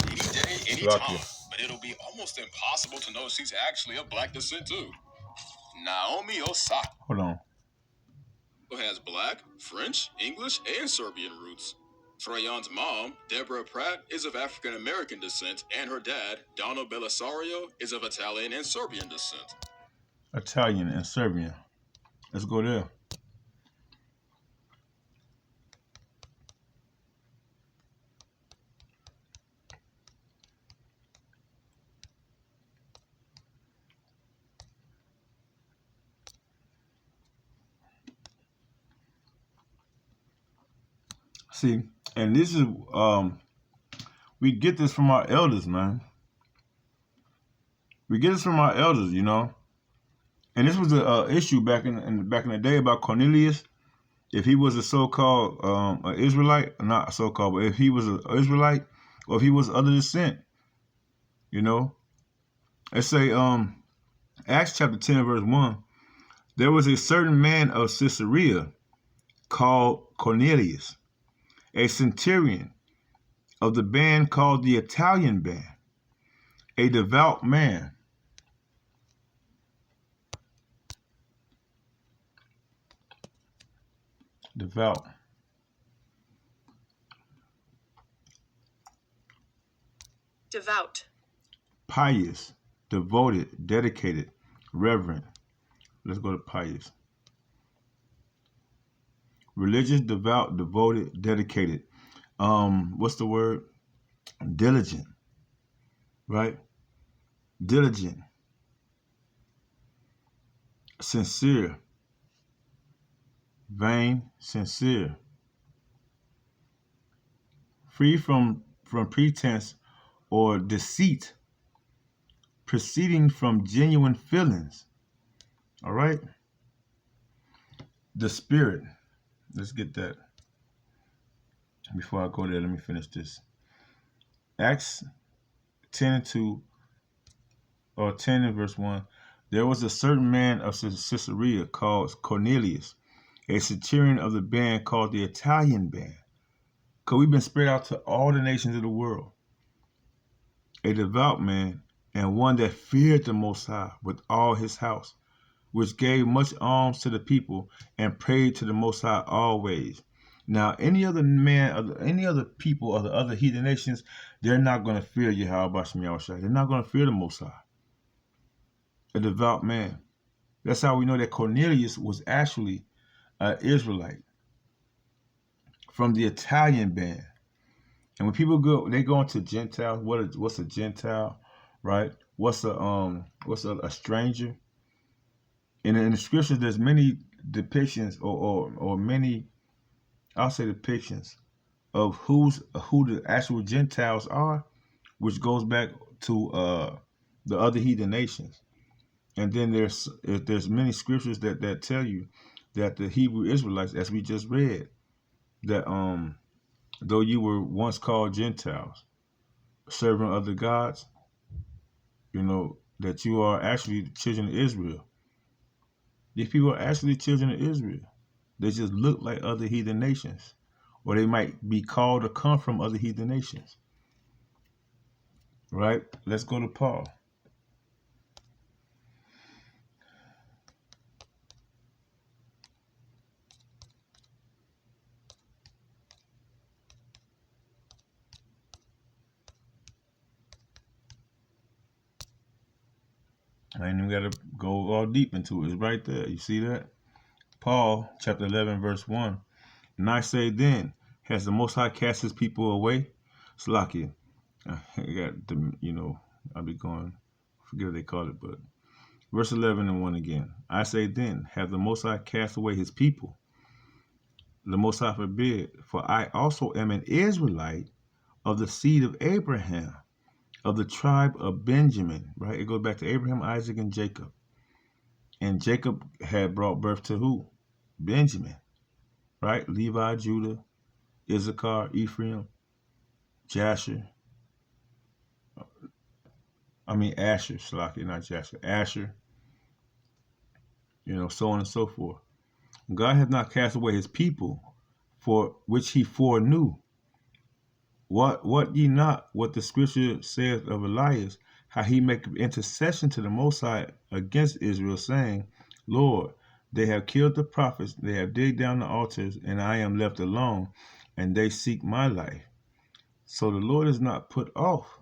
[SPEAKER 3] any day, any time, but it'll be almost impossible to know she's actually of black descent too. Naomi Osaka.
[SPEAKER 1] Hold on.
[SPEAKER 3] Has black, French, English, and Serbian roots. Freyan's mom, Deborah Pratt, is of African-American descent, and her dad, Donald Belisario, is of Italian and Serbian descent.
[SPEAKER 1] Italian and Serbian. Let's go there. See, and this is we get this from our elders, man. We get this from our elders, you know. And this was an issue back in the day about Cornelius. If he was a so-called an Israelite, not so-called, but if he was an Israelite or if he was other descent, you know. Let's say Acts chapter 10 verse 1. There was a certain man of Caesarea called Cornelius, a centurion of the band called the Italian band, a devout man. Devout.
[SPEAKER 5] devout.
[SPEAKER 1] Pious, devoted, dedicated, reverent. Let's go to pious. Religious, devout, devoted, dedicated. What's the word? Diligent, right? Diligent, sincere, vain, sincere, free from pretense or deceit, proceeding from genuine feelings. All right. The spirit. Let's get that. Before I go there, let me finish this. Acts 10 and 2, or 10 and verse 1. There was a certain man of Caesarea called Cornelius, a centurion of the band called the Italian band. Because we've been spread out to all the nations of the world. A devout man, and one that feared the Most High with all his house, which gave much alms to the people and prayed to the Most High always. Now, any other man, any other people of the other heathen nations, they're not going to fear Yahweh Shem Yahushua. They're not going to fear the Most High. A devout man. That's how we know that Cornelius was actually an Israelite from the Italian band. And when people go, they go into Gentiles. What's a Gentile, right? What's a stranger? And in the scriptures, there's many depictions or many, I'll say depictions of who the actual Gentiles are, which goes back to the other heathen nations. And then there's many scriptures that tell you that the Hebrew Israelites, as we just read, that though you were once called Gentiles, serving other gods, that you are actually the children of Israel. These people are actually children of Israel. They just look like other heathen nations, or they might be called to come from other heathen nations. Right? Let's go to Paul. I ain't even got to go all deep into it. It's right there. You see that? Paul, chapter 11, verse 1. And I say then, has the Most High cast his people away? Slakia. I got the, I'll be going, I forget what they call it, but verse 11 and 1 again. I say then, have the Most High cast away his people? The Most High forbid, for I also am an Israelite of the seed of Abraham, of the tribe of Benjamin, right? It goes back to Abraham, Isaac, and Jacob. And Jacob had brought birth to who? Benjamin, right? Levi, Judah, Issachar, Ephraim, Asher, not Jasher, Asher, so on and so forth. God hath not cast away his people, for which he foreknew. What ye not what the scripture says of Elias, how he make intercession to the Most High against Israel, saying, Lord, they have killed the prophets, they have digged down the altars, and I am left alone, and they seek my life. So the Lord is not put off.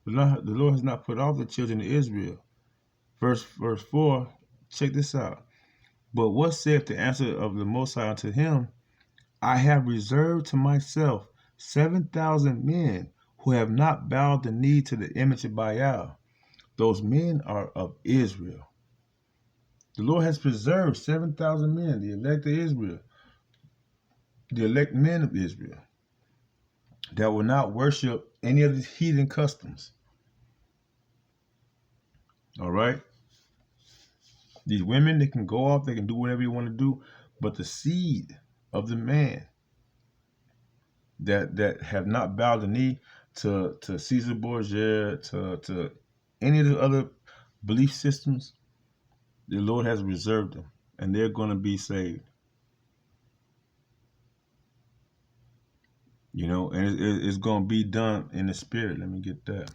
[SPEAKER 1] The Lord has not put off the children of Israel. Verse 4, check this out. But what saith the answer of the Most High unto him? I have reserved to myself 7,000 men who have not bowed the knee to the image of Baal. Those men are of Israel. The Lord has preserved 7,000 men, the elect of Israel, the elect men of Israel, that will not worship any of the heathen customs. All right? These women, they can go off, they can do whatever you want to do, but the seed of the man that have not bowed the knee to Caesar Borgia, to any of the other belief systems, the Lord has reserved them, and they're going to be saved. And it's going to be done in the spirit. Let me get that.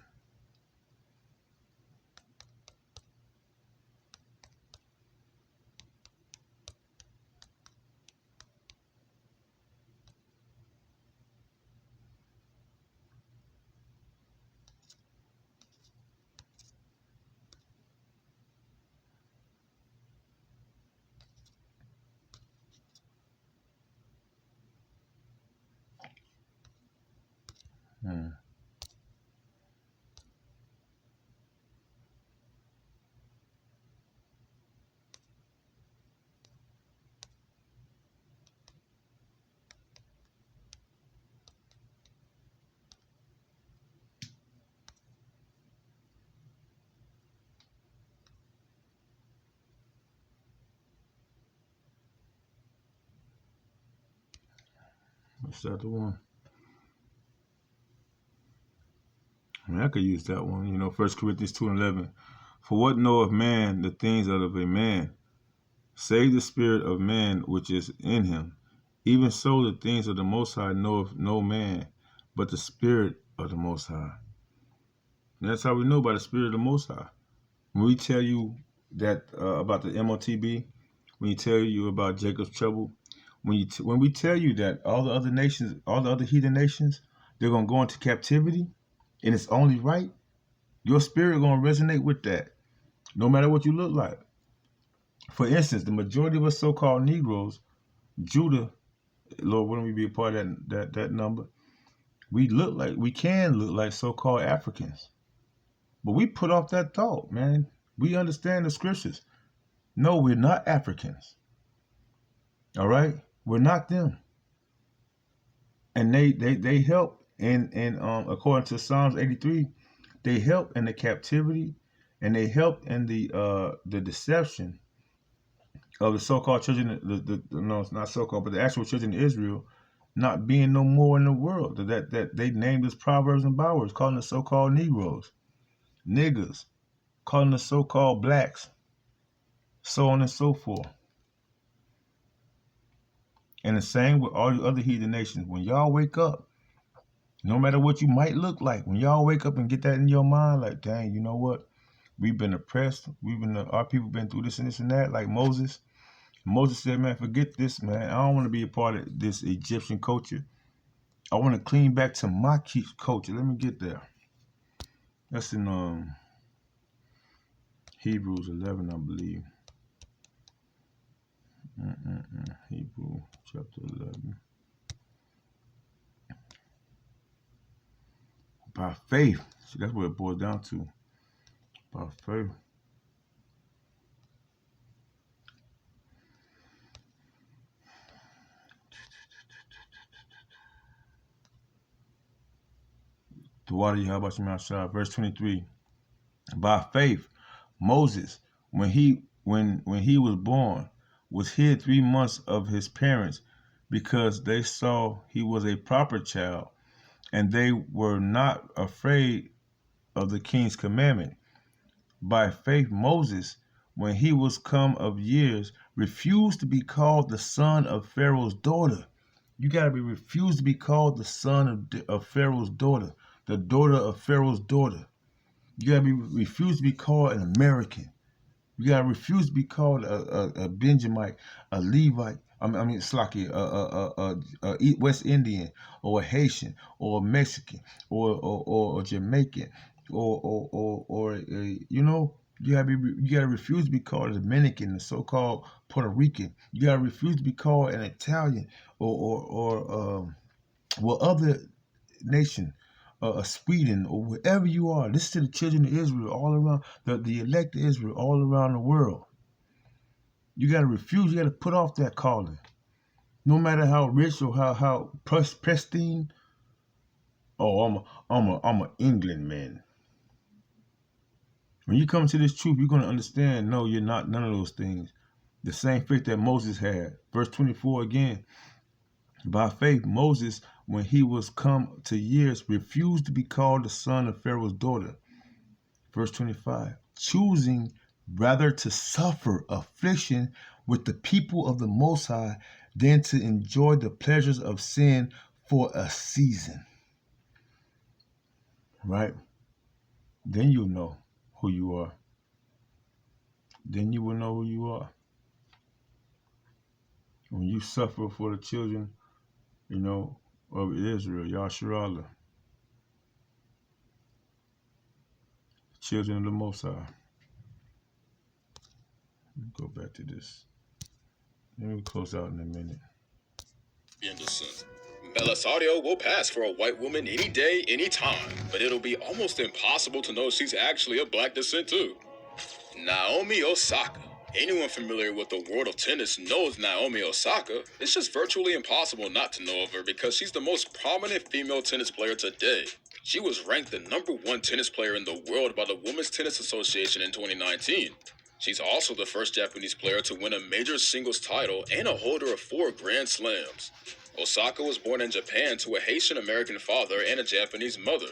[SPEAKER 1] Hmm. What's that the one? I mean, I could use that one. 1 Corinthians 2:11. For what knoweth man the things of a man, save the spirit of man which is in him? Even so, the things of the Most High knoweth no man, but the Spirit of the Most High. And that's how we know by the Spirit of the Most High. When we tell you that about the MOTB, when we tell you about Jacob's trouble, when we tell you that all the other nations, all the other heathen nations, they're gonna go into captivity, and it's only right, your spirit gonna resonate with that, no matter what you look like. For instance, the majority of us so-called Negroes, Judah, Lord, wouldn't we be a part of that number? We can look like so-called Africans, but we put off that thought, man. We understand the scriptures. No, we're not Africans. All right, we're not them, and they help in according to Psalms 83, they help in the captivity, and they help in the deception of the so-called children. No, it's not so-called, but the actual children of Israel not being no more in the world. That they named as proverbs and byword, calling the so-called Negroes, niggers, calling the so-called blacks, so on and so forth. And the same with all the other heathen nations. When y'all wake up, no matter what you might look like, when y'all wake up and get that in your mind, like, dang, you know what? We've been oppressed. Our people been through this and this and that. Like Moses. Moses said, man, forget this, man. I don't want to be a part of this Egyptian culture. I want to clean back to my culture. Let me get there. That's in Hebrews 11, I believe. Hebrew chapter 11. By faith. See, that's what it boils down to. By faith. The water Yahweh Shemashah, verse 23. By faith, Moses, when he was born, was hid 3 months of his parents, because they saw he was a proper child, and they were not afraid of the king's commandment. By faith, Moses, when he was come of years, refused to be called the son of Pharaoh's daughter. You got to be refused to be called the son of Pharaoh's daughter, the daughter of Pharaoh's daughter. You got to be refused to be called an American. You got to refuse to be called a Benjamite, a Levite. Slaki, a West Indian, or a Haitian, or a Mexican, or a Jamaican, or you gotta refuse to be called a Dominican, the so-called Puerto Rican. You gotta refuse to be called an Italian, or other nation, Sweden, or wherever you are. Listen to the children of Israel all around, the elect of Israel all around the world. You got to refuse. You got to put off that calling. No matter how rich or how pristine. Oh, I'm a England man. When you come to this truth, you're going to understand, no, you're not none of those things. The same faith that Moses had. Verse 24 again. By faith, Moses, when he was come to years, refused to be called the son of Pharaoh's daughter. Verse 25. Choosing rather to suffer affliction with the people of the Most High than to enjoy the pleasures of sin for a season. Right? Then you'll know who you are. Then you will know who you are. When you suffer for the children, of Israel, Yasharallah, children of the Most High. Go back to this. Let me close out in a minute.
[SPEAKER 3] Innocent. Belisario will pass for a white woman any day, any time, but it'll be almost impossible to know she's actually of black descent too. Naomi Osaka. Anyone familiar with the world of tennis knows Naomi Osaka. It's just virtually impossible not to know of her because she's the most prominent female tennis player today. She was ranked the #1 tennis player in the world by the Women's Tennis Association in 2019. She's also the first Japanese player to win a major singles title and a holder of 4 Grand Slams. Osaka was born in Japan to a Haitian American father and a Japanese mother.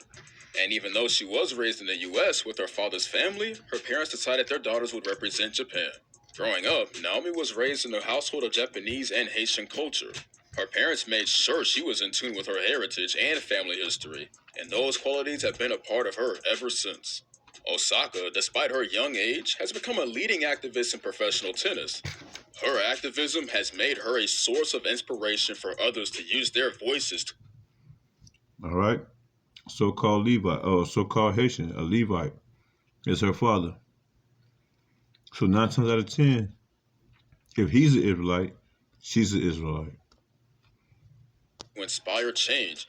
[SPEAKER 3] And even though she was raised in the US with her father's family, her parents decided their daughters would represent Japan. Growing up, Naomi was raised in a household of Japanese and Haitian culture. Her parents made sure she was in tune with her heritage and family history, and those qualities have been a part of her ever since. Osaka, despite her young age, has become a leading activist in professional tennis. Her activism has made her a source of inspiration for others to use their voices to.
[SPEAKER 1] All right. So-called Levite, so-called Haitian, a Levite, is her father. So 9 times out of 10, if he's an Israelite, she's an Israelite.
[SPEAKER 3] Inspire change.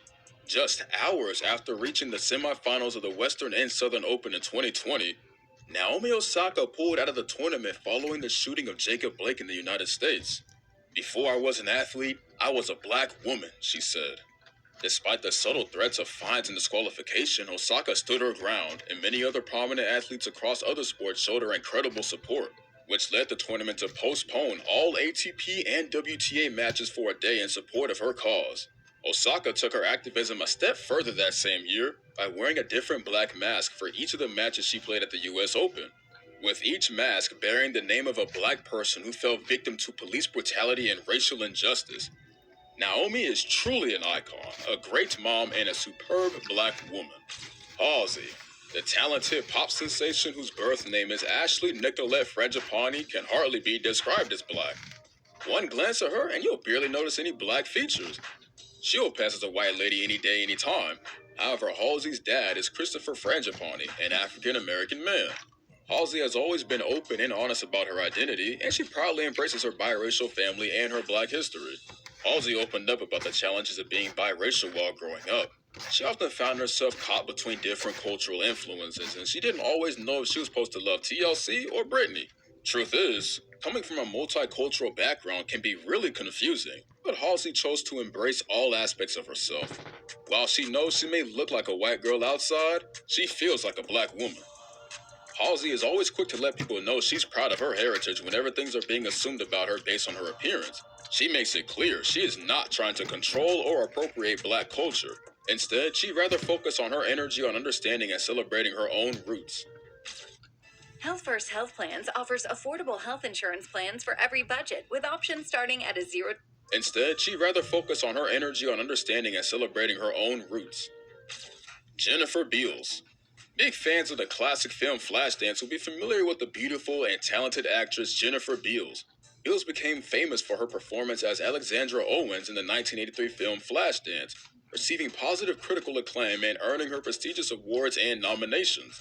[SPEAKER 3] Just hours after reaching the semifinals of the Western and Southern Open in 2020, Naomi Osaka pulled out of the tournament following the shooting of Jacob Blake in the United States. "Before I was an athlete, I was a black woman," she said. Despite the subtle threats of fines and disqualification, Osaka stood her ground, and many other prominent athletes across other sports showed her incredible support, which led the tournament to postpone all ATP and WTA matches for a day in support of her cause. Osaka took her activism a step further that same year by wearing a different black mask for each of the matches she played at the US Open, with each mask bearing the name of a black person who fell victim to police brutality and racial injustice. Naomi is truly an icon, a great mom, and a superb black woman. Halsey, the talented pop sensation whose birth name is Ashley Nicolette Frangipani, can hardly be described as black. One glance at her and you'll barely notice any black features. She'll pass as a white lady any day, any time. However, Halsey's dad is Christopher Frangipani, an African-American man. Halsey has always been open and honest about her identity, and she proudly embraces her biracial family and her black history. Halsey opened up about the challenges of being biracial while growing up. She often found herself caught between different cultural influences, and she didn't always know if she was supposed to love TLC or Britney. Truth is, coming from a multicultural background can be really confusing, but Halsey chose to embrace all aspects of herself. While she knows she may look like a white girl outside, she feels like a black woman. Halsey is always quick to let people know she's proud of her heritage whenever things are being assumed about her based on her appearance. She makes it clear she is not trying to control or appropriate black culture. Instead, she'd rather focus on her energy on understanding and celebrating her own roots.
[SPEAKER 5] Health First Health Plans offers affordable health insurance plans for every budget, with options starting at $0.
[SPEAKER 3] Instead, she'd rather focus on her energy on understanding and celebrating her own roots. Jennifer Beals. Big fans of the classic film Flashdance will be familiar with the beautiful and talented actress Jennifer Beals. Beals became famous for her performance as Alexandra Owens in the 1983 film Flashdance, receiving positive critical acclaim and earning her prestigious awards and nominations.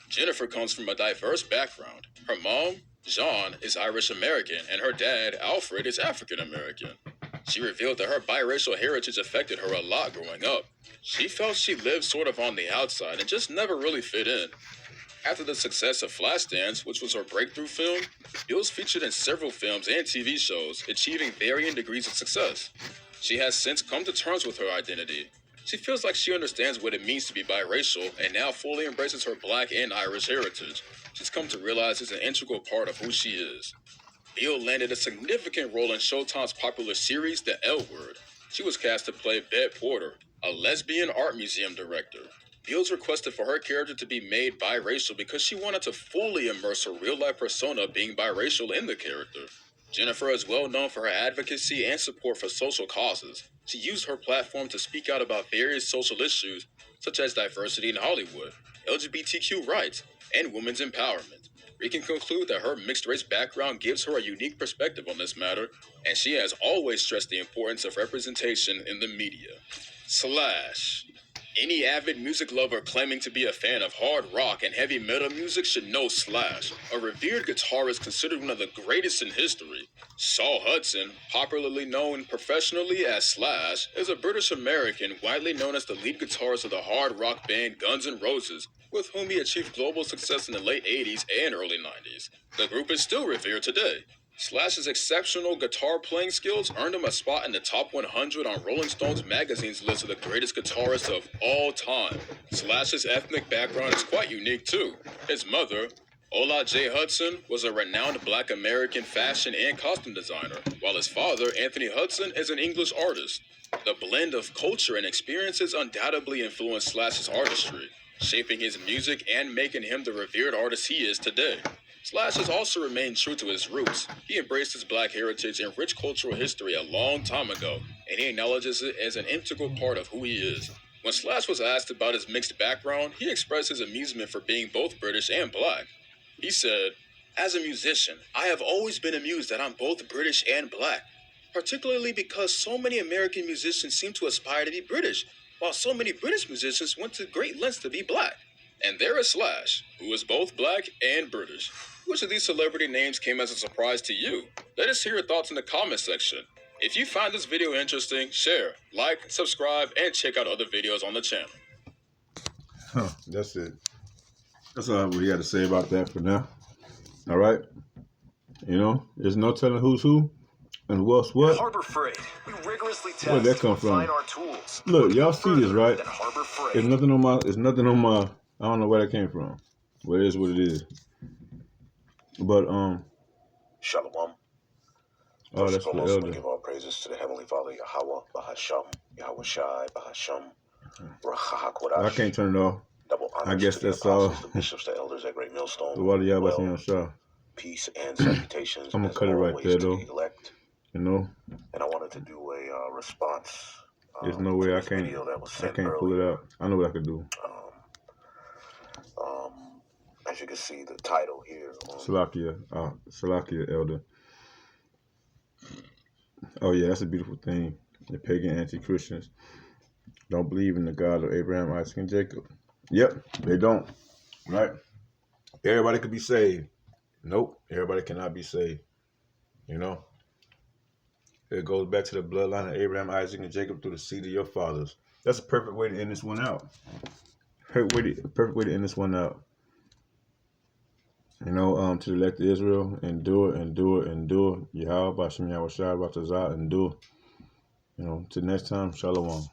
[SPEAKER 3] Jennifer comes from a diverse background. Her mom, Jean, is Irish American, and her dad, Alfred, is African American. She revealed that her biracial heritage affected her a lot growing up. She felt she lived sort of on the outside and just never really fit in. After the success of Flashdance, which was her breakthrough film, Beals featured in several films and TV shows, achieving varying degrees of success. She has since come to terms with her identity. She feels like she understands what it means to be biracial and now fully embraces her black and Irish heritage. She's come to realize it's an integral part of who she is. Beal landed a significant role in Showtime's popular series, The L Word. She was cast to play Bette Porter, a lesbian art museum director. Beals requested for her character to be made biracial because she wanted to fully immerse her real-life persona being biracial in the character. Jennifer is well known for her advocacy and support for social causes. She used her platform to speak out about various social issues, such as diversity in Hollywood, LGBTQ rights, and women's empowerment. We can conclude that her mixed-race background gives her a unique perspective on this matter, and she has always stressed the importance of representation in the media. Slash. Any avid music lover claiming to be a fan of hard rock and heavy metal music should know Slash, a revered guitarist considered one of the greatest in history. Saul Hudson, popularly known professionally as Slash, is a British American widely known as the lead guitarist of the hard rock band Guns N' Roses, with whom he achieved global success in the late 80s and early 90s. The group is still revered today. Slash's exceptional guitar playing skills earned him a spot in the top 100 on Rolling Stone's magazine's list of the greatest guitarists of all time. Slash's ethnic background is quite unique too. His mother, Ola J. Hudson, was a renowned Black American fashion and costume designer, while his father, Anthony Hudson, is an English artist. The blend of culture and experiences undoubtedly influenced Slash's artistry, shaping his music and making him the revered artist he is today. Slash has also remained true to his roots. He embraced his Black heritage and rich cultural history a long time ago, and he acknowledges it as an integral part of who he is. When Slash was asked about his mixed background, he expressed his amusement for being both British and Black. He said, "As a musician, I have always been amused that I'm both British and Black, particularly because so many American musicians seem to aspire to be British, while so many British musicians went to great lengths to be Black." And there is Slash, who is both Black and British. Which of these celebrity names came as a surprise to you? Let us hear your thoughts in the comment section. If you find this video interesting, share, like, subscribe, and check out other videos on the channel.
[SPEAKER 1] That's it. That's all we got to say about that for now. All right? You know, there's no telling who's who and what's what.
[SPEAKER 2] Harbor Freight. We rigorously test
[SPEAKER 1] Where'd that come
[SPEAKER 2] to
[SPEAKER 1] from?
[SPEAKER 2] refine our tools.
[SPEAKER 1] Look, y'all see this, right?
[SPEAKER 2] Than Harbor Freight.
[SPEAKER 1] There's nothing on my, I don't know where that came from. But it is what it is. But,
[SPEAKER 2] Shalom.
[SPEAKER 1] oh, that's the elder.
[SPEAKER 2] Give all praises to the Heavenly Father, Yahweh, Bahasham, Yahweh Shai, Bahasham, Rachahakwadash.
[SPEAKER 1] I can't turn it off.
[SPEAKER 2] Double honors
[SPEAKER 1] I guess
[SPEAKER 2] to the
[SPEAKER 1] that's all.
[SPEAKER 2] apostles, the bishops, the elders at Great Millstone.
[SPEAKER 1] The water y'all about
[SPEAKER 2] Well,
[SPEAKER 1] to shot.
[SPEAKER 2] peace and salutations.
[SPEAKER 1] I'm gonna
[SPEAKER 2] as
[SPEAKER 1] cut it right
[SPEAKER 2] always
[SPEAKER 1] there,
[SPEAKER 2] to
[SPEAKER 1] though.
[SPEAKER 2] the elect.
[SPEAKER 1] You know,
[SPEAKER 2] And I wanted to do a response.
[SPEAKER 1] there's no way
[SPEAKER 2] to
[SPEAKER 1] I
[SPEAKER 2] this
[SPEAKER 1] can't.
[SPEAKER 2] video that was
[SPEAKER 1] I
[SPEAKER 2] sent
[SPEAKER 1] can't pull it
[SPEAKER 2] earlier.
[SPEAKER 1] out. I know what I could do.
[SPEAKER 2] As you can see, the title here.
[SPEAKER 1] Salakia, elder. Oh yeah, that's a beautiful thing. The pagan anti-Christians don't believe in the God of Abraham, Isaac, and Jacob. Yep, they don't. Right? Everybody could be saved. Nope, everybody cannot be saved. You know? It goes back to the bloodline of Abraham, Isaac, and Jacob through the seed of your fathers. That's a perfect way to end this one out. Perfect way to end this one out. You know, to the elect of Israel, endure. Yahweh, Bashem, Yahweh Shai, Batazah, endure. You know, till next time, Shalom.